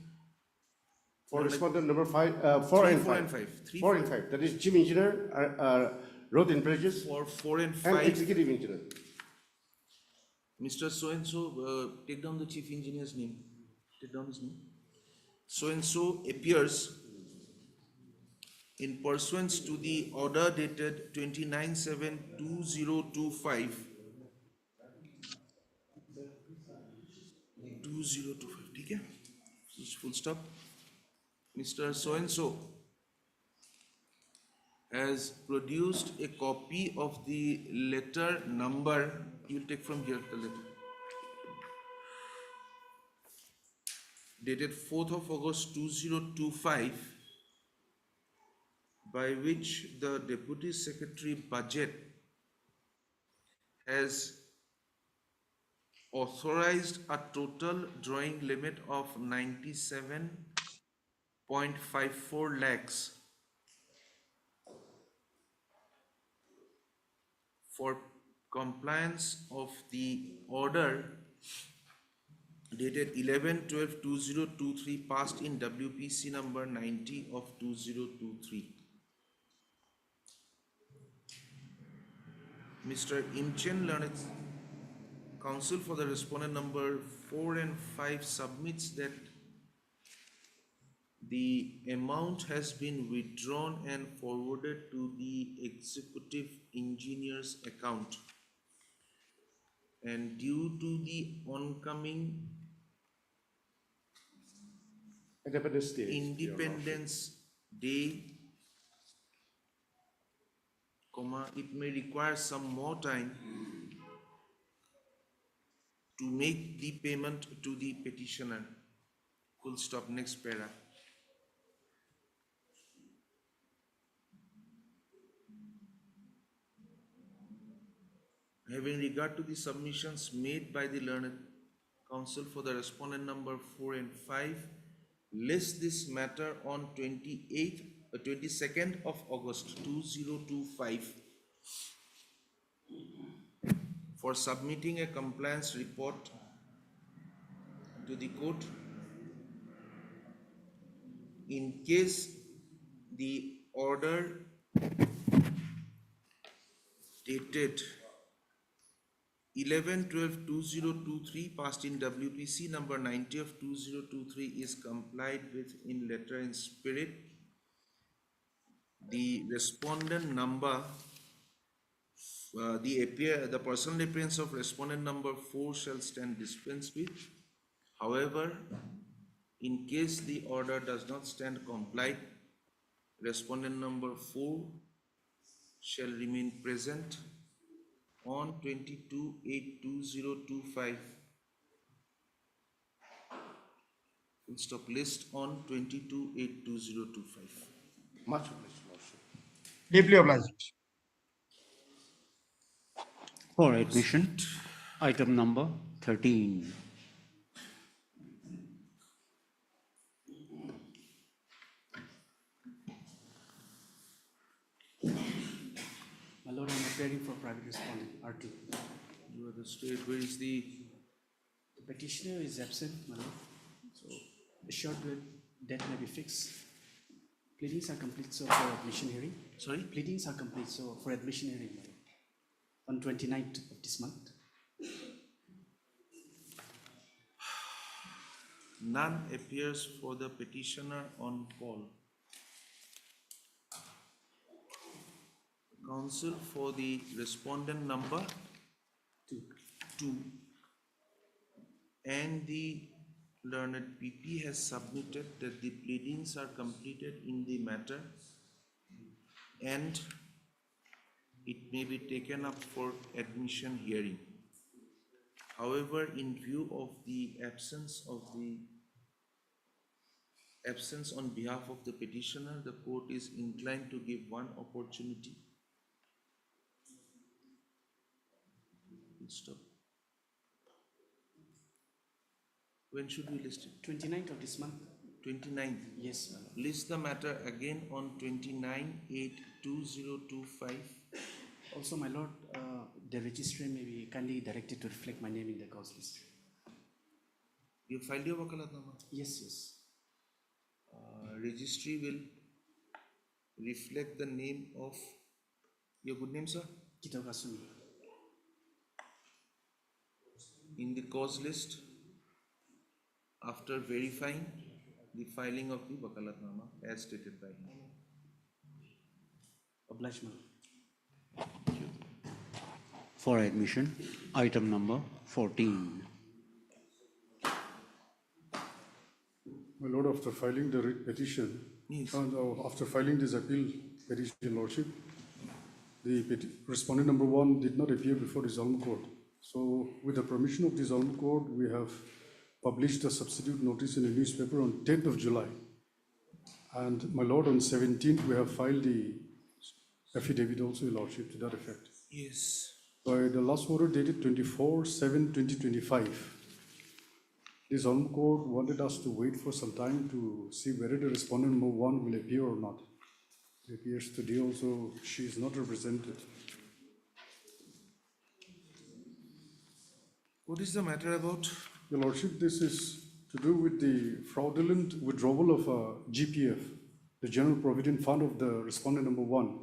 For respondent number 4 and 5. 3, 4 and 5. That is chief engineer, road and bridges, For 4 and and 5, executive engineer. Mr. So-and-so, take down the chief engineer's name. Take down his name. So-and-so appears in pursuance to the order dated 29/7/2025. 2025, okay? Just full stop. Mr. So-and-so has produced a copy of the letter number, you'll take from here the letter, dated 4th of August 2025, by which the Deputy Secretary Budget has authorized a total drawing limit of 97.54 lakhs for compliance of the order dated 11/12/2023 passed in WPC number 90 of 2023. Mr. Imchen, learned counsel for the respondent number 4 and 5, submits that the amount has been withdrawn and forwarded to the executive engineer's account, and due to the oncoming Independence Day. Independence Day, it may require some more time to make the payment to the petitioner. Full stop, next para. Having regard to the submissions made by the learned counsel for the respondent number 4 and 5, list this matter on 22nd of August 2025 for submitting a compliance report to the court. In case the order dated 11/12/2023 passed in WPC number 90 of 2023 is complied with in letter and spirit, the respondent number, the personal appearance of respondent number 4 shall stand dispensed with. However, in case the order does not stand complied, respondent number 4 shall remain present on 22/8/2025. Full stop, list on 22/8/2025. Much obliged, lordship. Deeply obliged. For admission, item number 13. My lord, I'm appearing for private respondent, R2. You are the state, where is the Petitioner is absent, my lord, so a short date may be fixed. Pleadings are complete, so for admission hearing. Sorry? Pleadings are complete, so for admission hearing, my lord, on 29th of this month. None appears for the petitioner on call. Counsel for the respondent number 2 and the learned PP has submitted that the pleadings are completed in the matter and it may be taken up for admission hearing. However, in view of the absence on behalf of the petitioner, the court is inclined to give one opportunity. Stop. When should we list it? 29th of this month. 29th. Yes, my lord. List the matter again on 29/8/2025. Also, my lord, the registrar may be kindly directed to reflect my name in the cause list. You filed your wakalatnama? Yes, yes. Registry will reflect the name of your good name, sir, Kito Kasumi. in the cause list after verifying the filing of the wakalatnama as stated by him. Oblige, my lord. For admission, item number 14. My lord, after filing the writ petition, after filing this appeal petition, your lordship, the respondent number 1 did not appear before the Zalmo court. So, with the permission of the Zalmo court, we have published a substitute notice in the newspaper on 10th of July. And my lord, on 17th, we have filed the affidavit also, your lordship, to that effect. Yes. By the last order dated 24/7/2025, the Zalmo court wanted us to wait for some time to see whether the respondent number 1 will appear or not. It appears today also she is not represented. What is the matter about? Your lordship, this is to do with the fraudulent withdrawal of GPF, the General Provident Fund of the respondent number 1.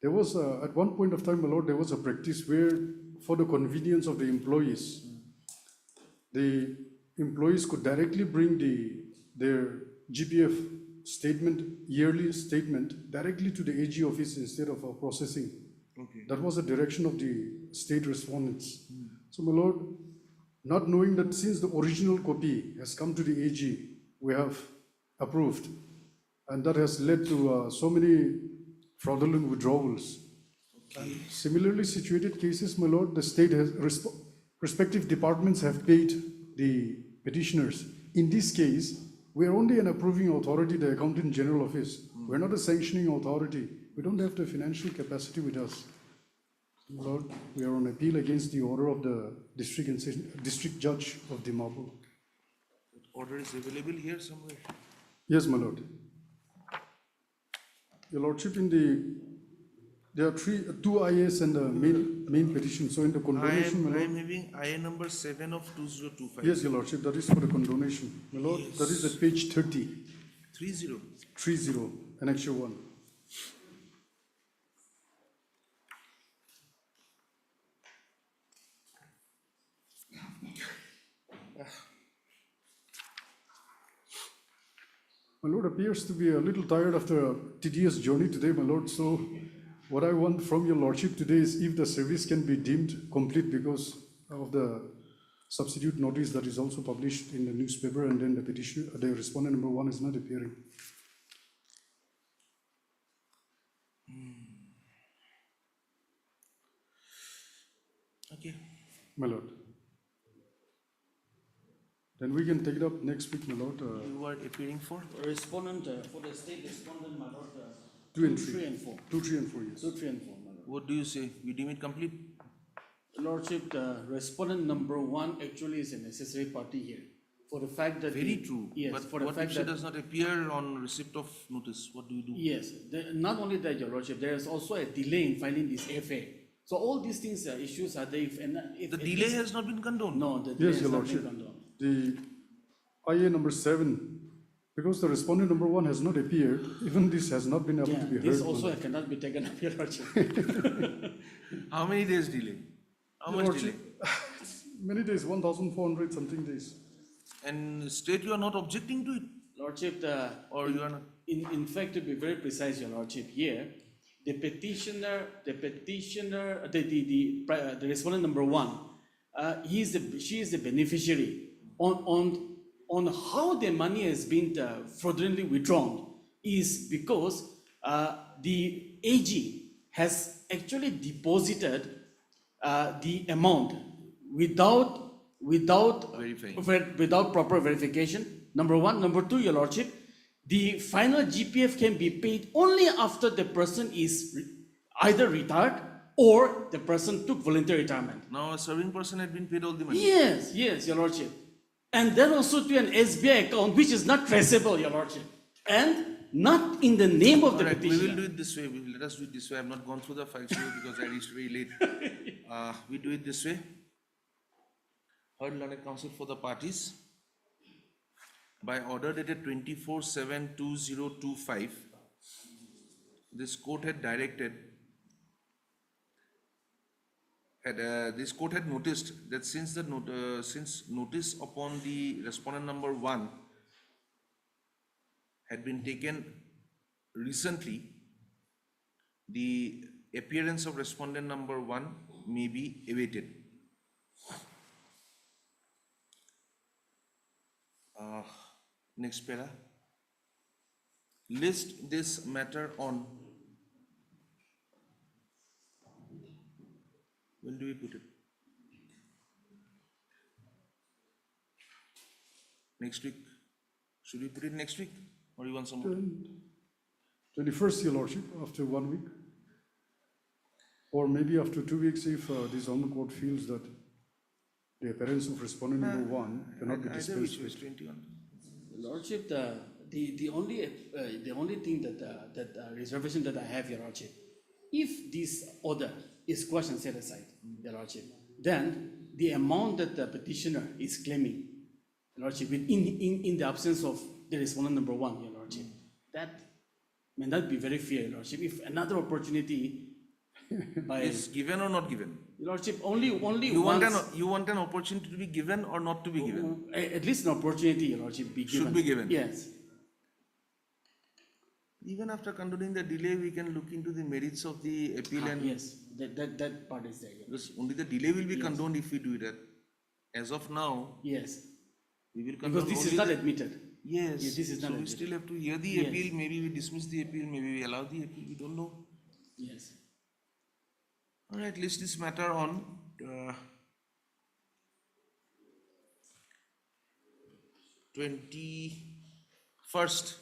There was, at one point of time, my lord, there was a practice where, for the convenience of the employees could directly bring their GPF statement, yearly statement, directly to the AG office instead of processing. Okay. That was the direction of the state respondents. So, my lord, not knowing that since the original copy has come to the AG, we have approved. And that has led to so many fraudulent withdrawals. Okay. Similarly situated cases, my lord, the state has, respective departments have paid the petitioners. In this case, we are only an approving authority, the Accountant General Office. We're not a sanctioning authority. We don't have the financial capacity with us. Lord, we are on appeal against the order of the district judge of Dimapur. That order is available here somewhere. Yes, my lord. Your lordship, there are two IAs and the main petition. So in the condonation, my I lord. am having IA number 7 of 2025. Yes, your lordship, that is for the condonation. My lord, Yes. that is at page 30. 30. 30, annexure 1. My lord appears to be a little tired after a tedious journey today, my lord. So what I want from your lordship today is if the service can be deemed complete because of the substitute notice that is also published in the newspaper, and then the petition, the respondent number 1 is not appearing. Okay. My lord. Then we can take it up next week, my lord. You are appearing for? Respondent, for the state respondent, my lord, 2 and 3 and 4. 2, 3 and 4, yes. 2, 3 and 4, my lord. What do you say? You deem it complete? Lordship, the respondent number 1 actually is a necessary party here. For the fact that Very true. Yes, But for the what fact if she that does not appear on receipt of notice? What do you do? yes, not only that, your lordship, there is also a delay in filing this FA. So all these things, issues are there. If The delay has not been condoned. No, the delay Yes, has your not been lordship. condoned. The IA number 7, because the respondent number 1 has not appeared, even this has not been able Yeah, to be heard. this also cannot be taken up, your lordship. How many days delay? How Your much delay? lordship, many days, 1,400 something days. and state you are not objecting to it, Lordship, or you are not. in fact, to be very precise, Your Lordship, here, the respondent number one, she is the beneficiary on how the money has been fraudulently withdrawn is because the AG has actually deposited the amount without proper verification. Number one. Number two, Your Lordship, the final GPF can be paid only after the person is either retired or the person took voluntary retirement. Now a serving person had been paid all the money. Yes, yes, Your Lordship. And then also to an SBI account which is not traceable, Your Lordship. And not in the name of the Alright, petitioner. we will do it this way. Let us do it this way. I have not gone through the files here because I reached very late. We do it this way. Heard learned counsel for the parties. By order dated 24/7/2025, this court had directed, this court had noticed that since notice upon the respondent number 1 had been taken recently, the appearance of respondent number 1 may be awaited. Next para. List this matter on. When do we put it? Next week. Should we put it next week? Or you want some more? 21st, Your Lordship, after 1 week. Or maybe after 2 weeks if this Honorable Court feels that the appearance of respondent number 1 cannot be Either which dispensed way, with. 21. Lordship, the only thing that reservation that I have, Your Lordship, if this order is quashed and set aside, Your Lordship, then the amount that the petitioner is claiming, Your Lordship, in the absence of the respondent number 1, Your Lordship, that may not be very fair, Your Lordship. If another opportunity by Is given or not given? Your Lordship, only You want once, you want an opportunity to be given or not to be given? at least an opportunity, Your Lordship, be given. Should be given. Yes. Even after condoning the delay, we can look into the merits of the appeal and Yes, that part is there. Your because only the delay will be Yes. condoned if we do that. As of now, Yes, we will condone because this is only not the- admitted. Yes. Yeah, this is not So we admitted. still have to hear the Yes. appeal. Maybe we dismiss the appeal. Maybe we allow the appeal. We don't know. Yes. All right. List this matter on 21st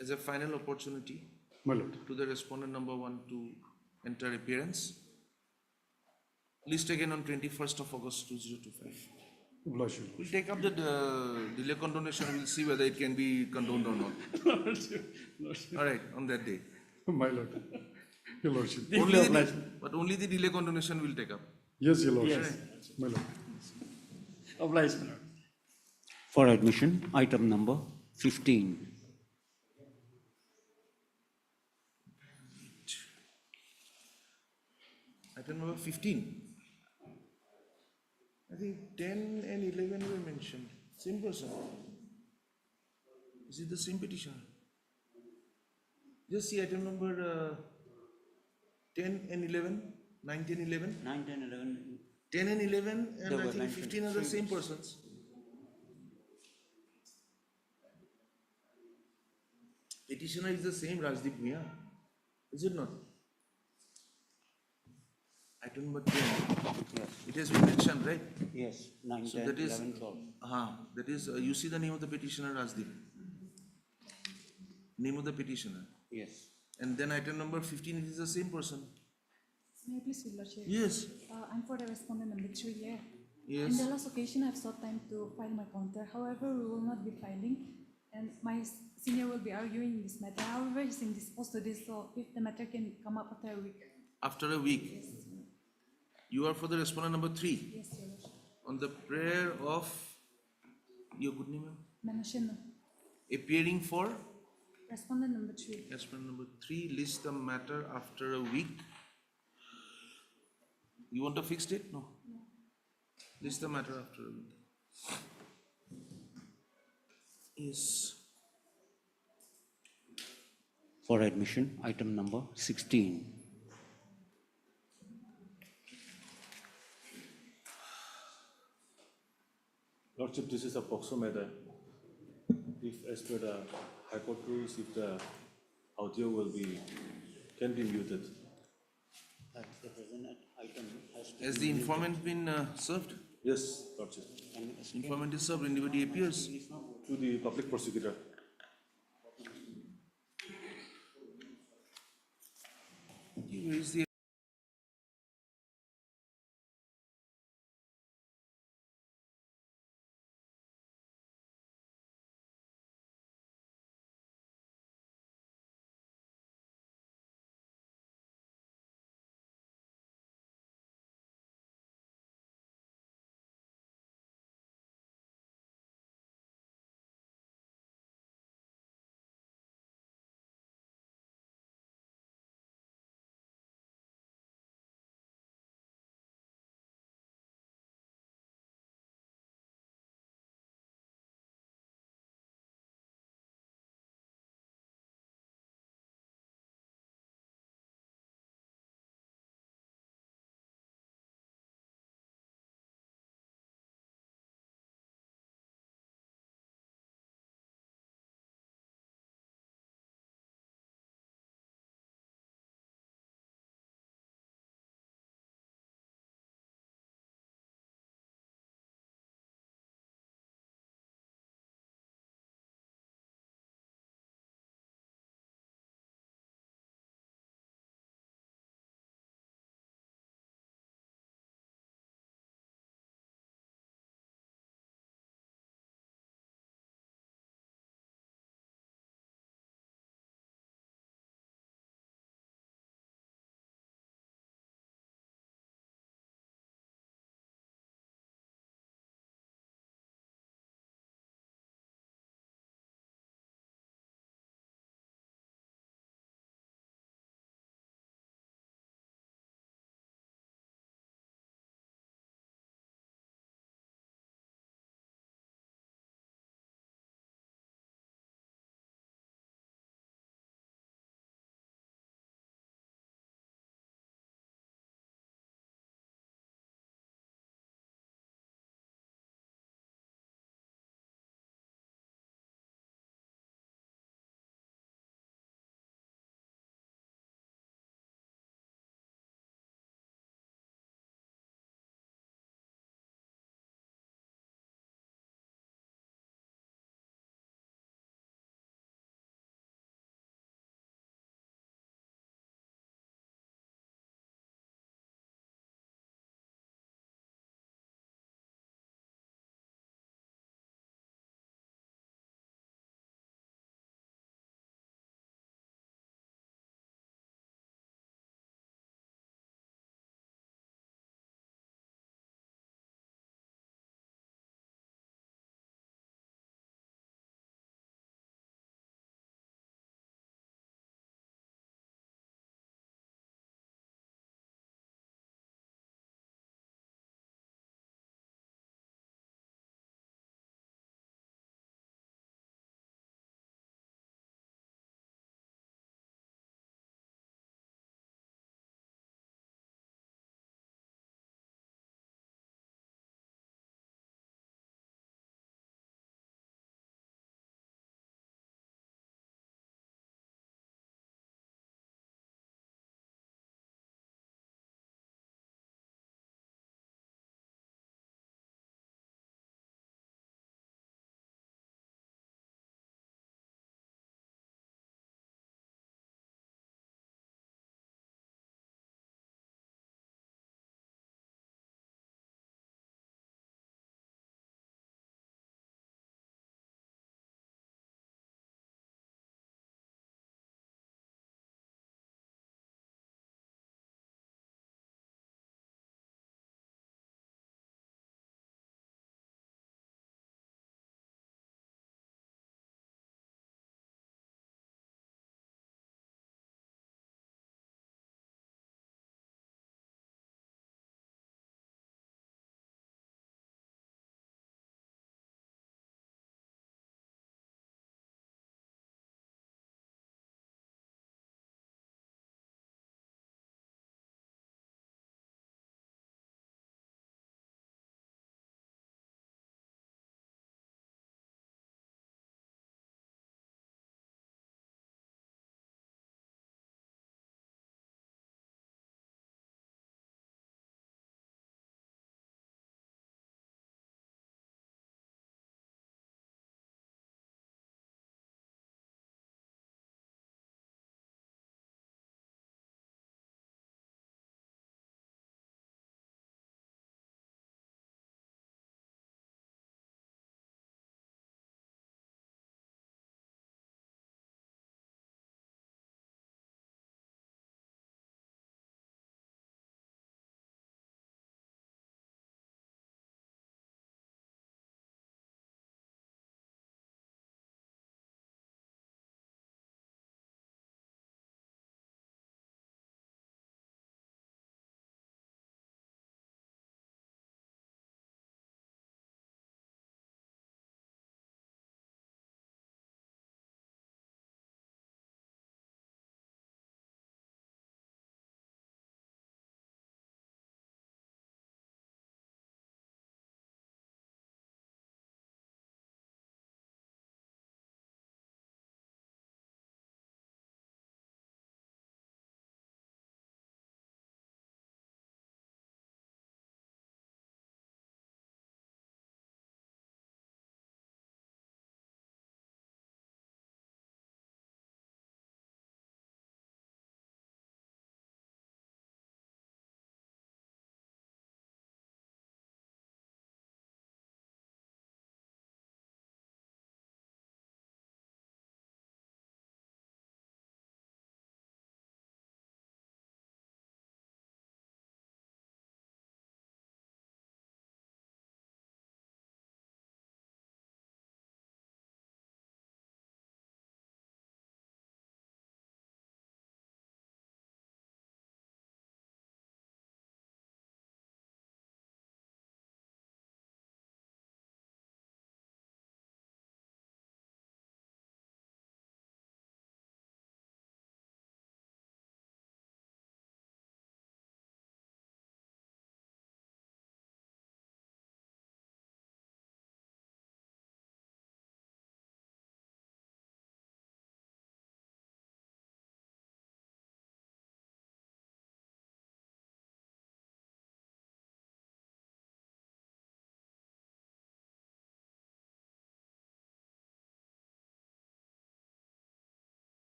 as a final opportunity My Lord. to the respondent number 1 to enter appearance. List again on 21st of August 2025. Oblige you. We'll take up the delay condonation. We'll see whether it can be condoned or not. All right, on that day. My Lord. Your Lordship. Only the, but only the delay condonation we'll take up. Yes, Your Lordship. Yes. My Lord. Obliged, my Lord. For admission, item number 15. Item number 15. I think 10 and 11 were mentioned. Same person. Is it the same petitioner? Just see item number 10 and 11, 9, 10, 11. 9, 10, 11. 10 and 11 They and I were think mentioned. 15 are the same persons. Petitioner is the same Rajdeep Miya. Is it not? Item number 10. Yes. It has been mentioned, right? Yes, 9, So 10, that is, 11, 12. that is, you see the name of the petitioner, Rajdeep. Name of the petitioner. Yes. And then item number 15, it is the same person. May I please, Your Lordship? Yes. I'm for the respondent number 3 here. Yes. In the last occasion, I've sought time to file my counter. However, we will not be filing, and my senior will be arguing this matter. However, he's indisposed to this, so if the matter can come up after a week. After a week. You are for the respondent number 3. Yes, Your Lordship. On the prayer of your good name, ma'am? Manashino. Appearing for Respondent number 3. respondent number 3, list the matter after a week. You want a fixed date? No. List the matter after a week. Yes. For admission, item number 16. Lordship, this is a POXO matter. If, as per the High Court rules, if the audio can be muted. The present item has to Has be the muted. informant been served? Yes, Lordship. Informant is served, anybody appears? To the public prosecutor. Where is the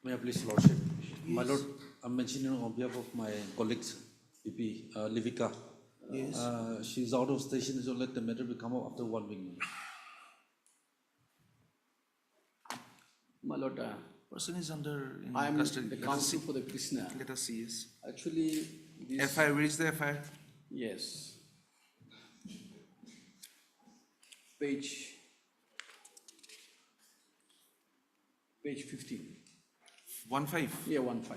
May I please, Lordship? My Lord, I'm mentioning on behalf of my colleagues, PP Livika. Yes. She's out of station, so let the matter will come up after 1 week. My Lord, Person is under in I'm custody. the Let us counsel see. for the Krishna. Let us see, yes. Actually, this. FIR, where is the FIR? Yes. Page 15. 1-5. Yeah, 1-5.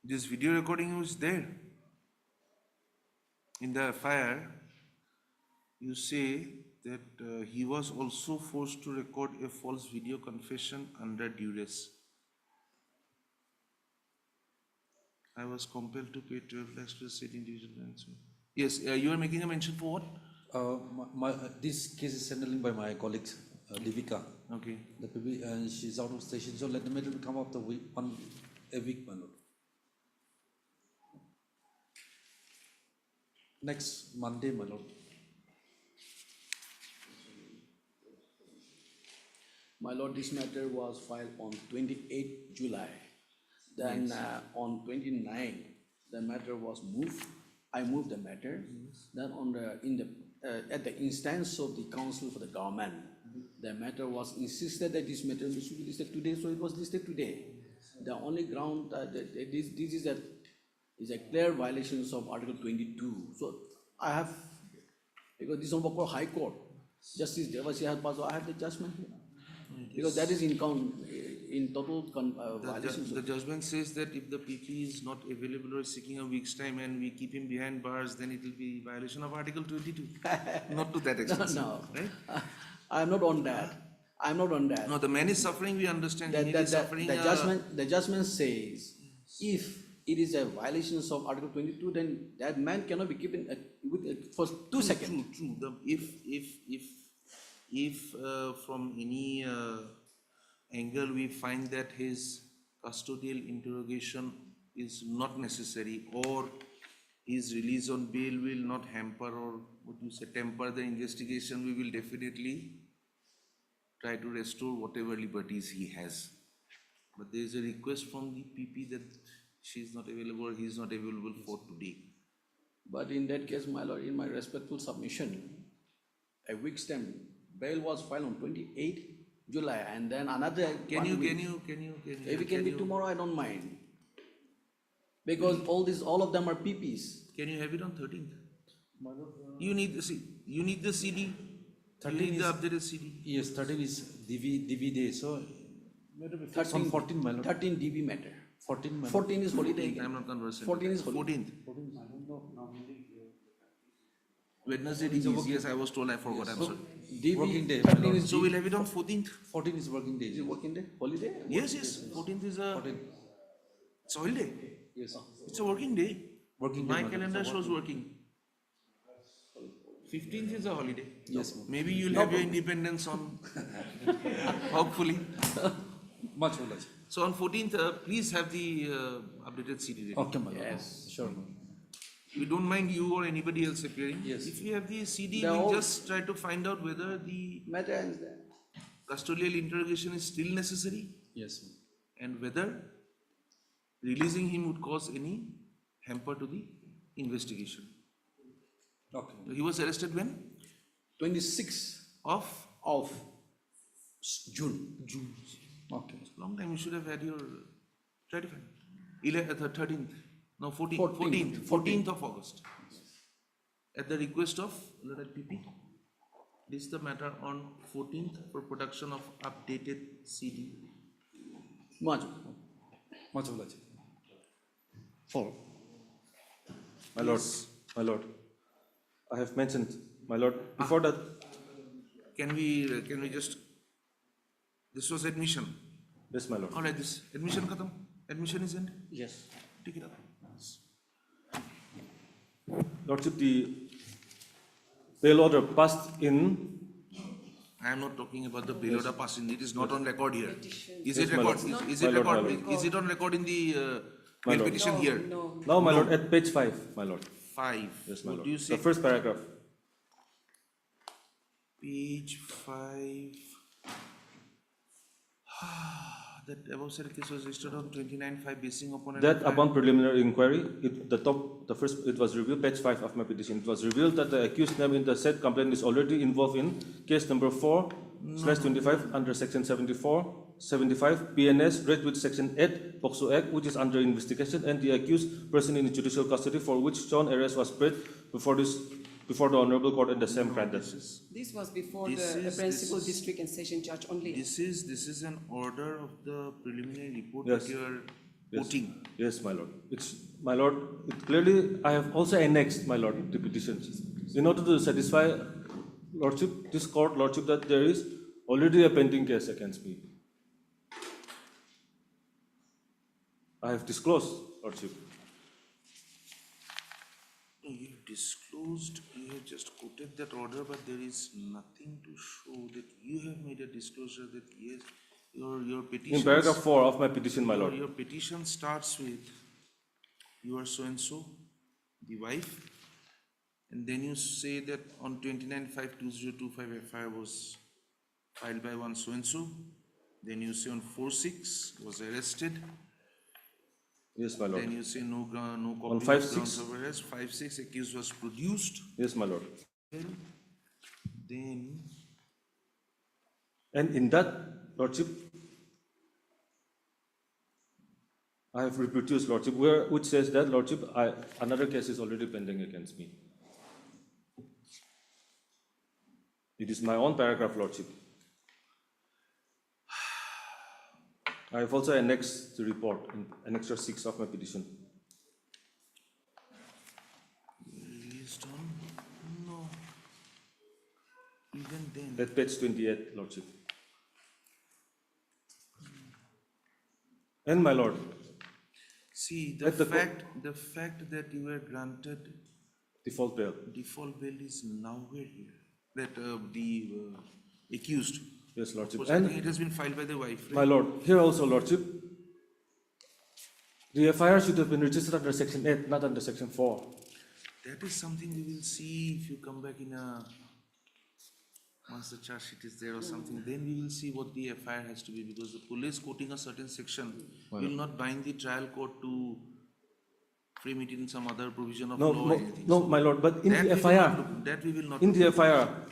This video recording was there. In the FIR, you say that he was also forced to record a false video confession under duress. I was compelled to pay 12 lakhs to the state individual ransom. Yes, you are making a mention for what? This case is handling by my colleague, Livika. Okay. The PP, and she's out of station, so let the matter will come up a week, my Lord. Next Monday, my Lord. My Lord, this matter was filed on 28 July. Then Yes. On 29, the matter was moved. I moved the matter. Then at the instance of the counsel for the government, the matter was insisted that this matter should be listed today, so it was listed today. The only ground that this is a clear violation of Article 22. So I have, because this is on High Court, Justice Devasi has passed, so I have the judgment here. Because that is in total violation. The judgment says that if the PP is not available or seeking a week's time and we keep him behind bars, then it will be violation of Article 22. Not to that extent. No, right? I'm not on that. I'm not on that. No, the man is suffering, we understand. He is suffering. The judgment says if it is a violation of Article 22, then that man cannot be kept for 2 seconds. True. If from any angle we find that his custodial interrogation is not necessary, or his release on bail will not hamper or temper the investigation, we will definitely try to restore whatever liberties he has. But there is a request from the PP that she is not available or he is not available for today. But in that case, my Lord, in my respectful submission, a week's time, bail was filed on 28 July, and then another. Can you? If it can be tomorrow, I don't mind. Because all of them are PPs. Can you have it on 13th? You need the CD. You need the CD. 13 you need is the updated CD. Yes, 13 is DV day, so 13, 14, my Lord. 13 DB matter. 14, my Lord. 14 is holiday. I'm not conversant. 14 is holiday. 14th. Wednesday DB. Yes, I was told. I forgot. I'm sorry. DB, Working day, 13 is So we'll have it on 14th. 14 is working day. Is it working day? Holiday? Yes. 14th is a. 14. It's a holiday. Yes. It's a working day. Working day, My my Lord. calendar shows working. 15th is a holiday. Yes. Maybe you'll have your independence on. Hopefully. Much obliged. So on 14th, please have the updated CD ready. Okay, my Lord. Yes. Sure, my Lord. We don't mind you or anybody else appearing. Yes. If you have the CD, The we'll whole- just try to find out whether the Matter ends there. custodial interrogation is still necessary Yes. and whether releasing him would cause any hamper to the investigation. Okay. So he was arrested when? 26th Of of June. June. Okay. Long time you should have had your. Try to find. 13th. No, 14th. 14th. 14th of August. At the request of PP. This is the matter on 14th for production of updated CD. Much. Much obliged. For my lord, I have mentioned, my lord, before that. Can we just? This was admission. Yes, my lord. All right, this admission khatam. Admission is end. Yes. Take it up. Lordship, the bail order passed in I am not talking about the bill order passing. It is not on record here. Is Yes, it my record? lord. Is My it lord, my record? lord. Is it on record in the My bail lord. petition here? Now, my No. lord, at page 5, my lord. 5. Yes, my What lord. do you say? The first paragraph. Page 5. That above said case was registered on 29/5 basing upon an That FIR. upon preliminary inquiry, it was revealed, page 5 of my petition, it was revealed that the accused name in the said complaint is already involved in case number 4/25 under section 75 PNS read with section 8 POCSO Act, which is under investigation, and the accused person in judicial custody for which shown arrest was spread before the honorable court and the same granted. This was before This the is- principal this is- district and session judge only. This is an order of the preliminary report Yes. that you are Yes. quoting. Yes, my lord. My lord, it clearly, I have also annexed, my lord, the petition. In order to satisfy lordship, this court, lordship, that there is already a pending case against me. I have disclosed, lordship. You have disclosed, you have just quoted that order, but there is nothing to show that you have made a disclosure that yes, your petition. In paragraph 4 of my petition, my lord. Your petition starts with, you are so and so, the wife, and then you say that on 29/5/2025 FIR was filed by one so and so. Then you say on 4/6 was arrested. Yes, my lord. Then you say no copy On of 5/6. grounds of arrest. 5/6 accused was produced. Yes, my lord. Then And in that, lordship, I have reproduced, lordship, which says that, lordship, another case is already pending against me. It is my own paragraph, lordship. I have also annexed the report in Annexure 6 of my petition. released on no. Even then. At page 28, lordship. And my lord. See At the the fact that you were granted default bail. Default bail is nowhere here. That the accused. Yes, lordship. Of course, I And think it has been filed by the wife. Right? my lord, here also, lordship, the FIR should have been registered under section 8, not under section 4. That is something we will see if you come back in once the charge sheet is there or something, then we will see what the FIR has to be, because the police quoting a certain section will not bind the trial court to frame it in some other provision of law or anything. No, So my lord, but in that the we will FIR, not look- that we will not in look the into. FIR,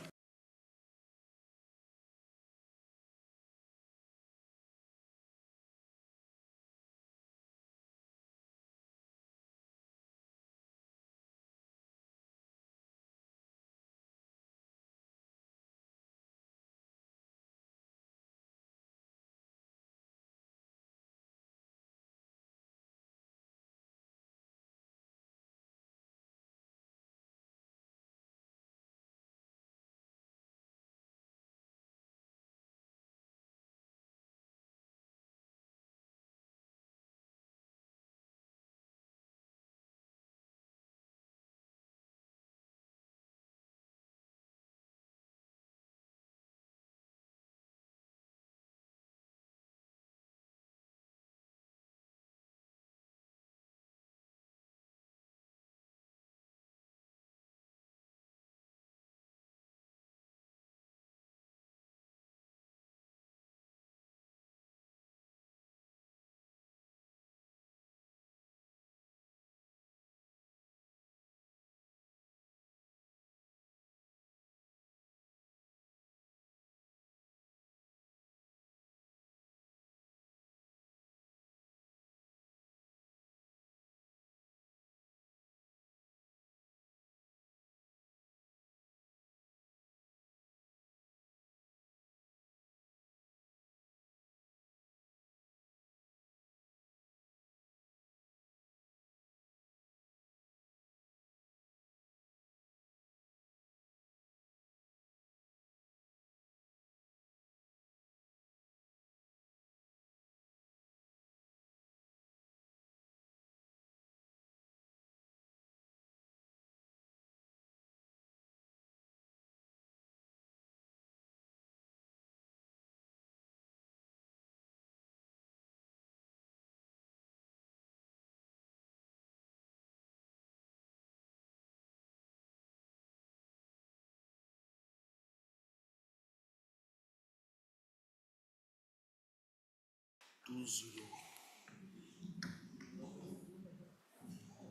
20.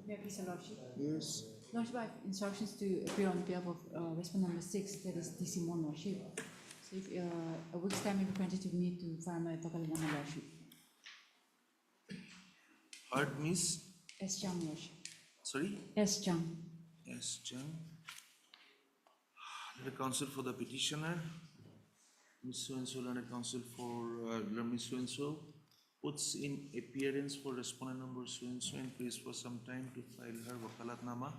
May I please, Your Lordship? Yes. Lordship, I have instructions to appear on behalf of respondent number 6, that is DC Mon, Lordship. So if a week's time may be granted to me to file my Wakalat Nama, Lordship. Heard Miss? S. Chang, Lordship. Sorry? S. Chang. Yes, Chang. The counsel for the petitioner. Miss So-and-so, learned counsel for Miss So-and-so puts in appearance for respondent number So-and-so and pays for some time to file her Wakalat Nama.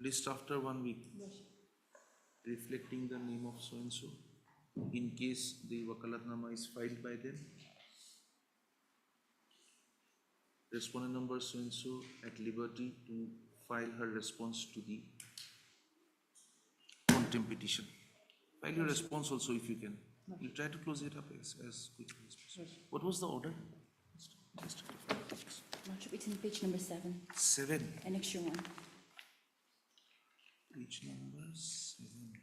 List after 1 week, reflecting the name of So-and-so in case the Wakalat Nama is filed by them. Respondent number So-and-so at liberty to file her response to the contempt petition. File your response also if you can. You try to close it up as quickly as possible. What was the order? Lordship, it's in page number 7. 7. Annexure 1. Page number 7.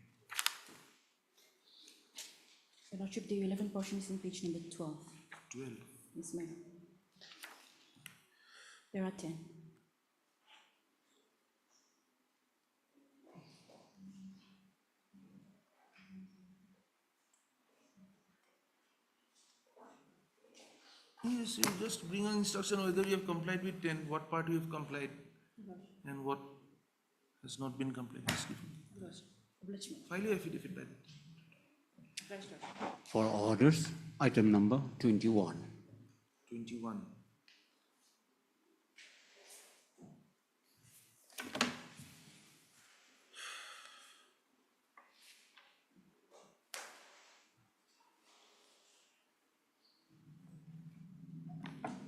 Your Lordship, the 11 portion is in page number 12. 12. Yes, ma'am. There are 10. Yes, you just bring an instruction whether you have complied with 10, what part you have complied, and what has not been complied. File your affidavit by that. For orders, item number 21. 21.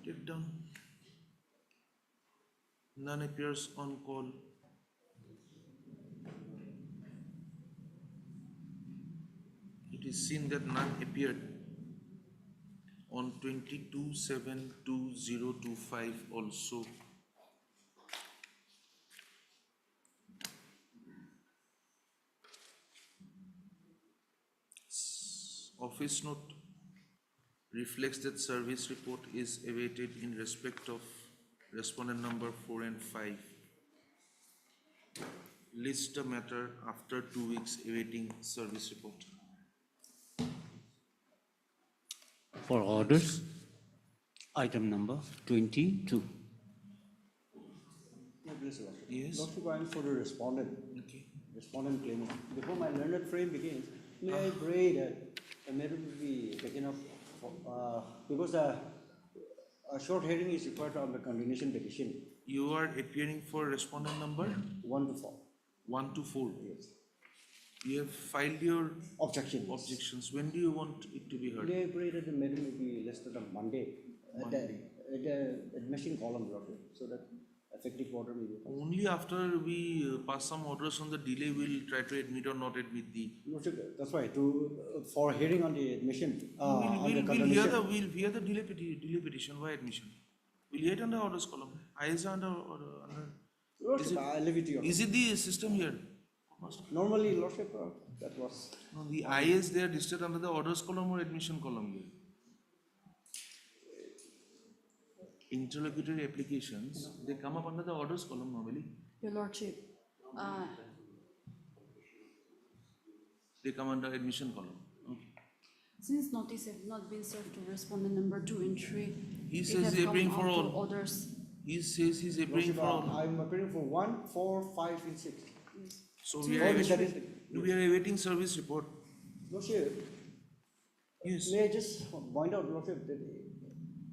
Take down. None appears on call. It is seen that none appeared on 22/7/2025 also. Office note reflects that service report is awaited in respect of respondent number 4 and 5. List the matter after 2 weeks awaiting service report. For orders, item number 22. Yes. Lordship, I am for the respondent. Okay. Respondent claimant. Before my learned frame begins, may I pray that a matter will be taken up because a short hearing is required on the continuation petition. You are appearing for respondent number? 1 to 4. 1 to 4? Yes. You have filed your objections. When do you want it to be heard? May I pray that the matter may be listed on Monday at the admission column, Lordship, so that effective order may be passed. Only after we pass some orders on the delay, we'll try to admit or not admit the. Lordship, that's right. For hearing on the admission. We'll hear the delay petition. Why admission? We'll hear it under orders column. IS under. Lordship, I leave it to you. Is it the system here? Normally, Lordship, that was. No, the IS they are listed under the orders column or admission column here. Interlocutory applications, they come up under the orders column normally. Your Lordship, They come under admission column. Okay. since notice have not been served to respondent number 2 and 3, He it says have he's come appearing for out all. to orders. He says he's appearing for all. I'm appearing for 1, 4, 5, and 6. So we are awaiting service report. Lordship, yes. May I just point out, Lordship, that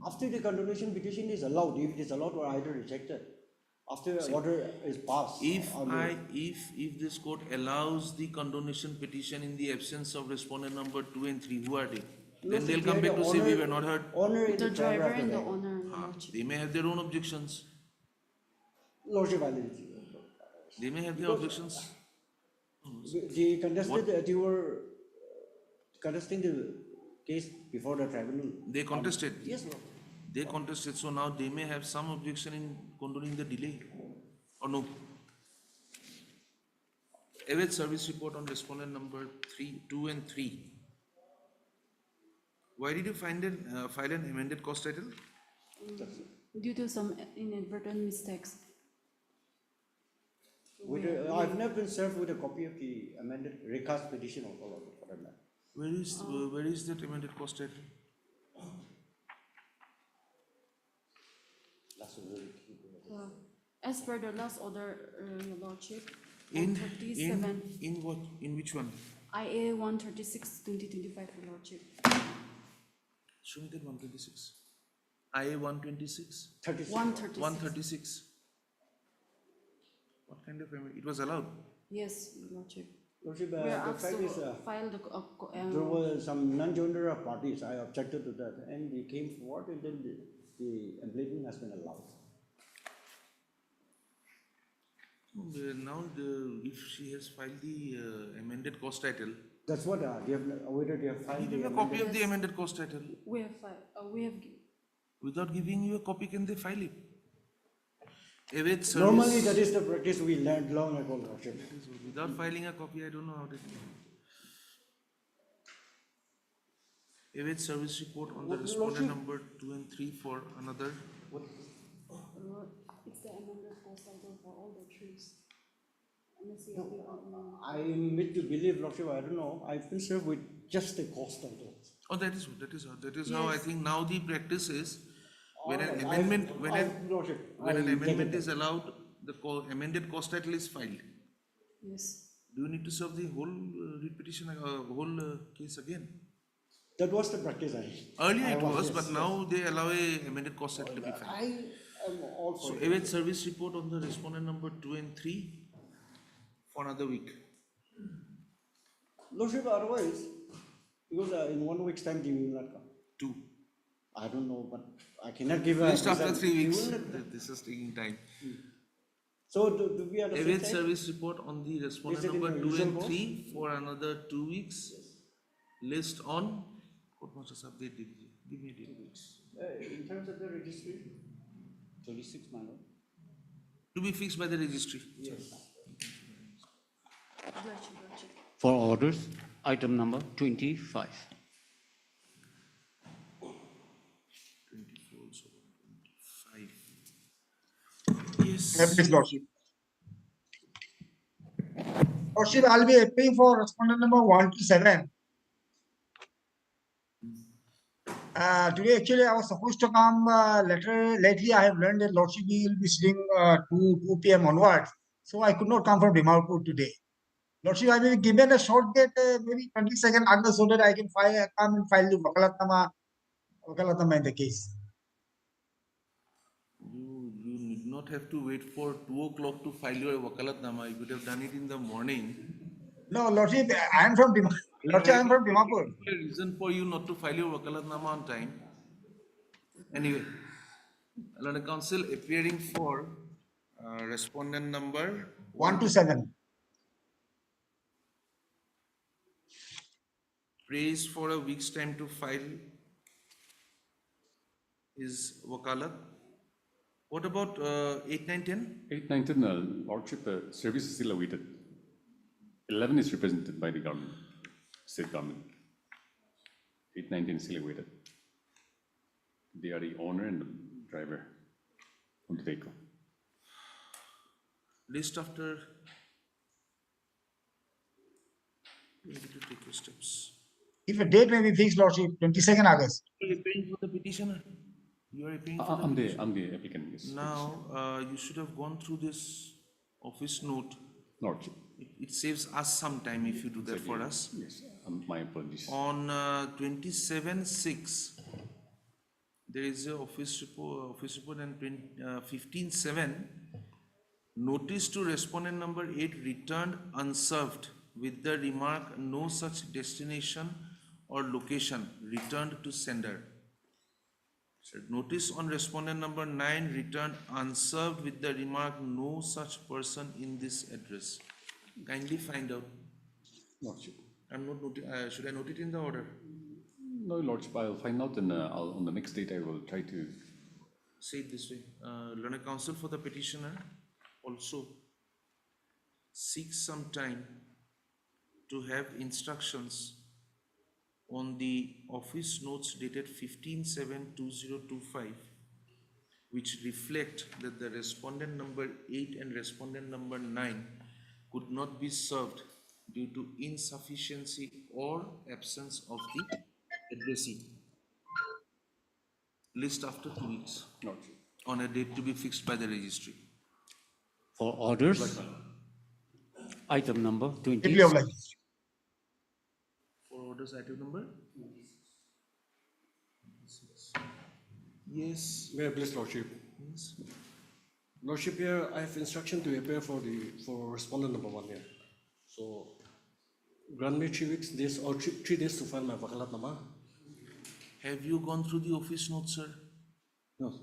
after the continuation petition is allowed, if it is allowed or either rejected, after order is passed. If this court allows the condonation petition in the absence of respondent number 2 and 3, who are they? Then they'll come back to say we were not heard. The driver and the owner, Your Lordship. They may have their own objections. Lordship, I leave it to you. They may have their objections. They contested, you were contesting the case before the tribunal. They contested. Yes, Lord. They contested, so now they may have some objection in condoning the delay, or no? Await service report on respondent number 2 and 3. Why did you file an amended cost title? Due to some inadvertent mistakes. I've never been served with a copy of the amended recast petition of all of it for that matter. Where is that amended cost title? As per the last order, Your Lordship, In 137, what? In which one? IA 136 2025, Your Lordship. Show me that 126. IA 126? 136. 136. What kind of amendment? It was allowed. Yes, Your Lordship. Lordship, We are the asked fact to is, file the, there were some non-joiner parties, I objected to that, and they came forward, and then the amendment has been allowed. Now, if she has filed the amended cost title, That's what, whether they have filed give the a copy of amended. the amended cost title. we have filed, we have, Without giving you a copy, can they file it? Await service. Normally, that is the practice we learned long ago, Lordship. Without filing a copy, I don't know how to do it. Await service report on the respondent number 2 and 3 for another. it's the amended cost title for all the trees. I am made to believe, Lordship, I don't know, I've been served with just the cost title. Oh, that is how I think now the practice is. When an Alright, amendment, when an amendment take is allowed, the amended cost title is filed. Yes. Do you need to serve the whole writ petition, whole case again? That was the practice Earlier it was, yes, but now they allow a amended cost title to be filed. I am all So for it. await service report on the respondent number 2 and 3 for another week. Lordship, otherwise, because in 1 week's time, they will not come. 2. I don't know, but I cannot give a. Just after 3 they weeks, will not- this is taking time. So do we have the same Await time? service report on the Is respondent it in number the 2 usual and course? 3 for another 2 weeks. List on, what must have update date? Give me a date. In terms of the registry? 26, my lord. To be fixed by the registry. Yes. For orders, item number 25. 24, so 25. Yes. Please, Lordship. Lordship, I'll be appealing for respondent number 1 to 7. Today, actually, I was supposed to come later. Lately, I have learned that Lordship will be sitting 2 p.m. onwards. So I could not come from Dimalpur today. Lordship, I will be given a short date, maybe 22nd August, so that I can come and file the Wakalatnama in the case. You need not have to wait for 2 o'clock to file your Wakalatnama. You could have done it in the morning. No, Lordship, I am from Dimapur. Lordship, I am from Dimapur. A reason for you not to file your Wakalatnama on time. Anyway, Lord Council appearing for respondent number 1 to 7. Prays for a week's time to file his Wakalat. What about 8, 9, 10? 8, 9, 10, Lordship, service is still awaited. 11 is represented by the government, state government. 8, 9, 10 is still awaited. They are the owner and the driver of the vehicle. List after. You need to take your steps. If a date may be fixed, Lordship, 22nd August. You are appearing for the petitioner. You are appearing for I'm the applicant, yes. Now, you should have gone through this office note. Lordship. It saves us some time if you do that for us. Yes, my apologies. On 27/6, there is a office report and 15/7, notice to respondent number 8 returned unserved with the remark no such destination or location returned to sender. So notice on respondent number 9 returned unserved with the remark no such person in this address. Kindly find out. Lordship. I'm not should I note it in the order? No, Lordship, I'll find out and on the next date I will try to. Say it this way. Learned counsel for the petitioner also seeks some time to have instructions on the office notes dated 15/7/2025, which reflect that the respondent number 8 and respondent number 9 could not be served due to insufficiency or absence of the addressee. List after 2 weeks on a date to be fixed by the registry. For orders, item number 20. Deeply obliged. For orders item number? Yes. May I please, Lordship? Yes. Lordship, here I have instruction to appear for respondent number 1 here. So grant me 3 weeks days or 3 days to file my wakalat nama. Have you gone through the office notes, sir? No.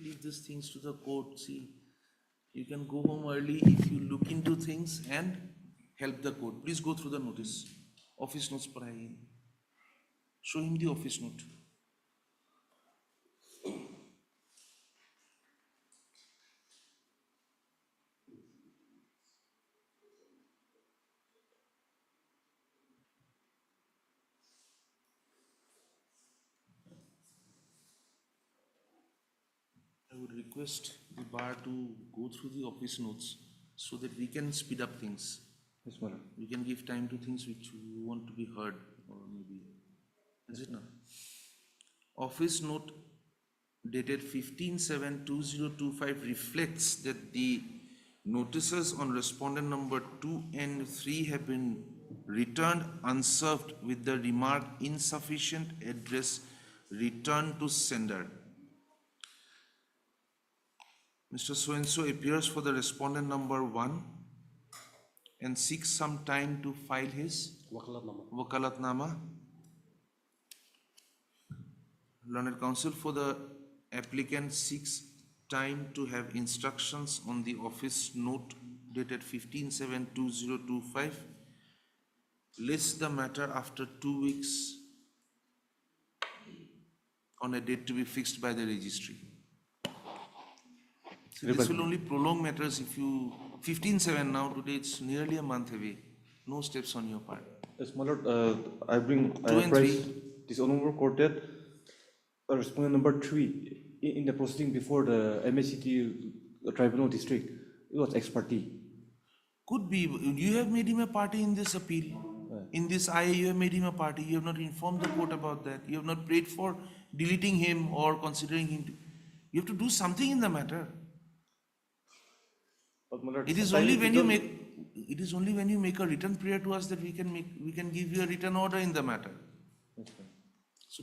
Leave these things to the court. See, you can go home early if you look into things and help the court. Please go through the notice. Office notes padhaiye. Show him the office note. I would request the bar to go through the office notes so that we can speed up things. Yes, madam. We can give time to things which we want to be heard, or maybe, is it not? Office note dated 15/7/2025 reflects that the notices on respondent number 2 and 3 have been returned unserved with the remark insufficient address returned to sender. Mr. So-and-so appears for the respondent number 1 and seeks some time to file his wakalatnama. Learned counsel for the applicant seeks time to have instructions on the office note dated 15/7/2025. List the matter after 2 weeks on a date to be fixed by the registry. So this will only prolong matters if you 15/7 now, today it's nearly a month away. No steps on your part. Yes, my lord, I Two and apprise three. this honorable court that respondent number 3 in the proceeding before the MACT tribunal district, it was ex parte. Could be. You have made him a party in this appeal. In this IA, you have made him a party. You have not informed the court about that. You have not prayed for deleting him or considering him. You have to do something in the matter. But my lord, It is only when you make a written prayer to us that we can give you a written order in the matter. So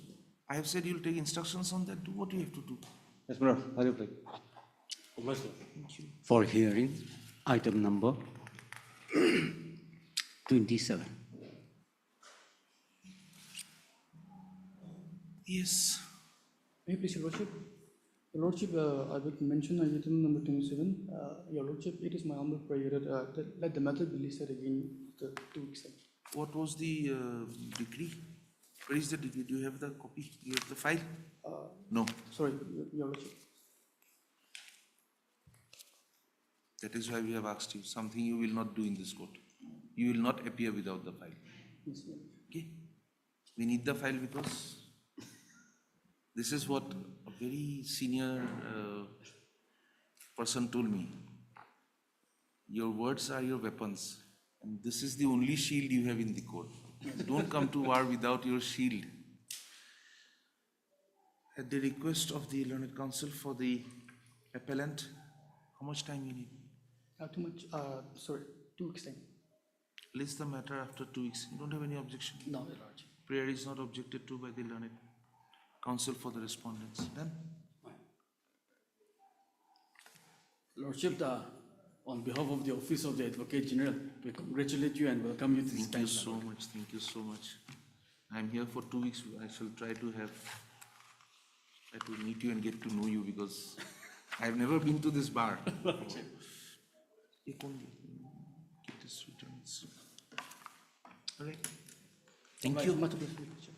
I have said you'll take instructions on that. Do what you have to do. Yes, my lord, I reply. Thank you. For hearing, item number 27. Yes. May I please, Your Lordship? Your Lordship, I would mention item number 27. Your Lordship, it is my humble prayer that let the matter be listed again after 2 weeks. What was the decree? Where is the decree? Do you have the copy? You have the file? No. Sorry, Your Lordship. That is why we have asked you. Something you will not do in this court. You will not appear without the file. Yes, Your Lordship. Okay? We need the file because this is what a very senior person told me. Your words are your weapons, and this is the only shield you have in the court. Don't come to war without your shield. At the request of the learned counsel for the appellant, how much time you need? Too much, sorry, 2 weeks time. List the matter after 2 weeks. You don't have any objection? No, Your Lordship. Prayer is not objected to by the learned counsel for the respondents. Done? Lordship, on behalf of the Office of the Advocate General, we congratulate you and welcome you to this Thank you time. so much. Thank you so much. I'm here for 2 weeks. I shall try to meet you and get to know you because I've never been to this bar. Keep this returns. All right. Thank you. Much appreciated.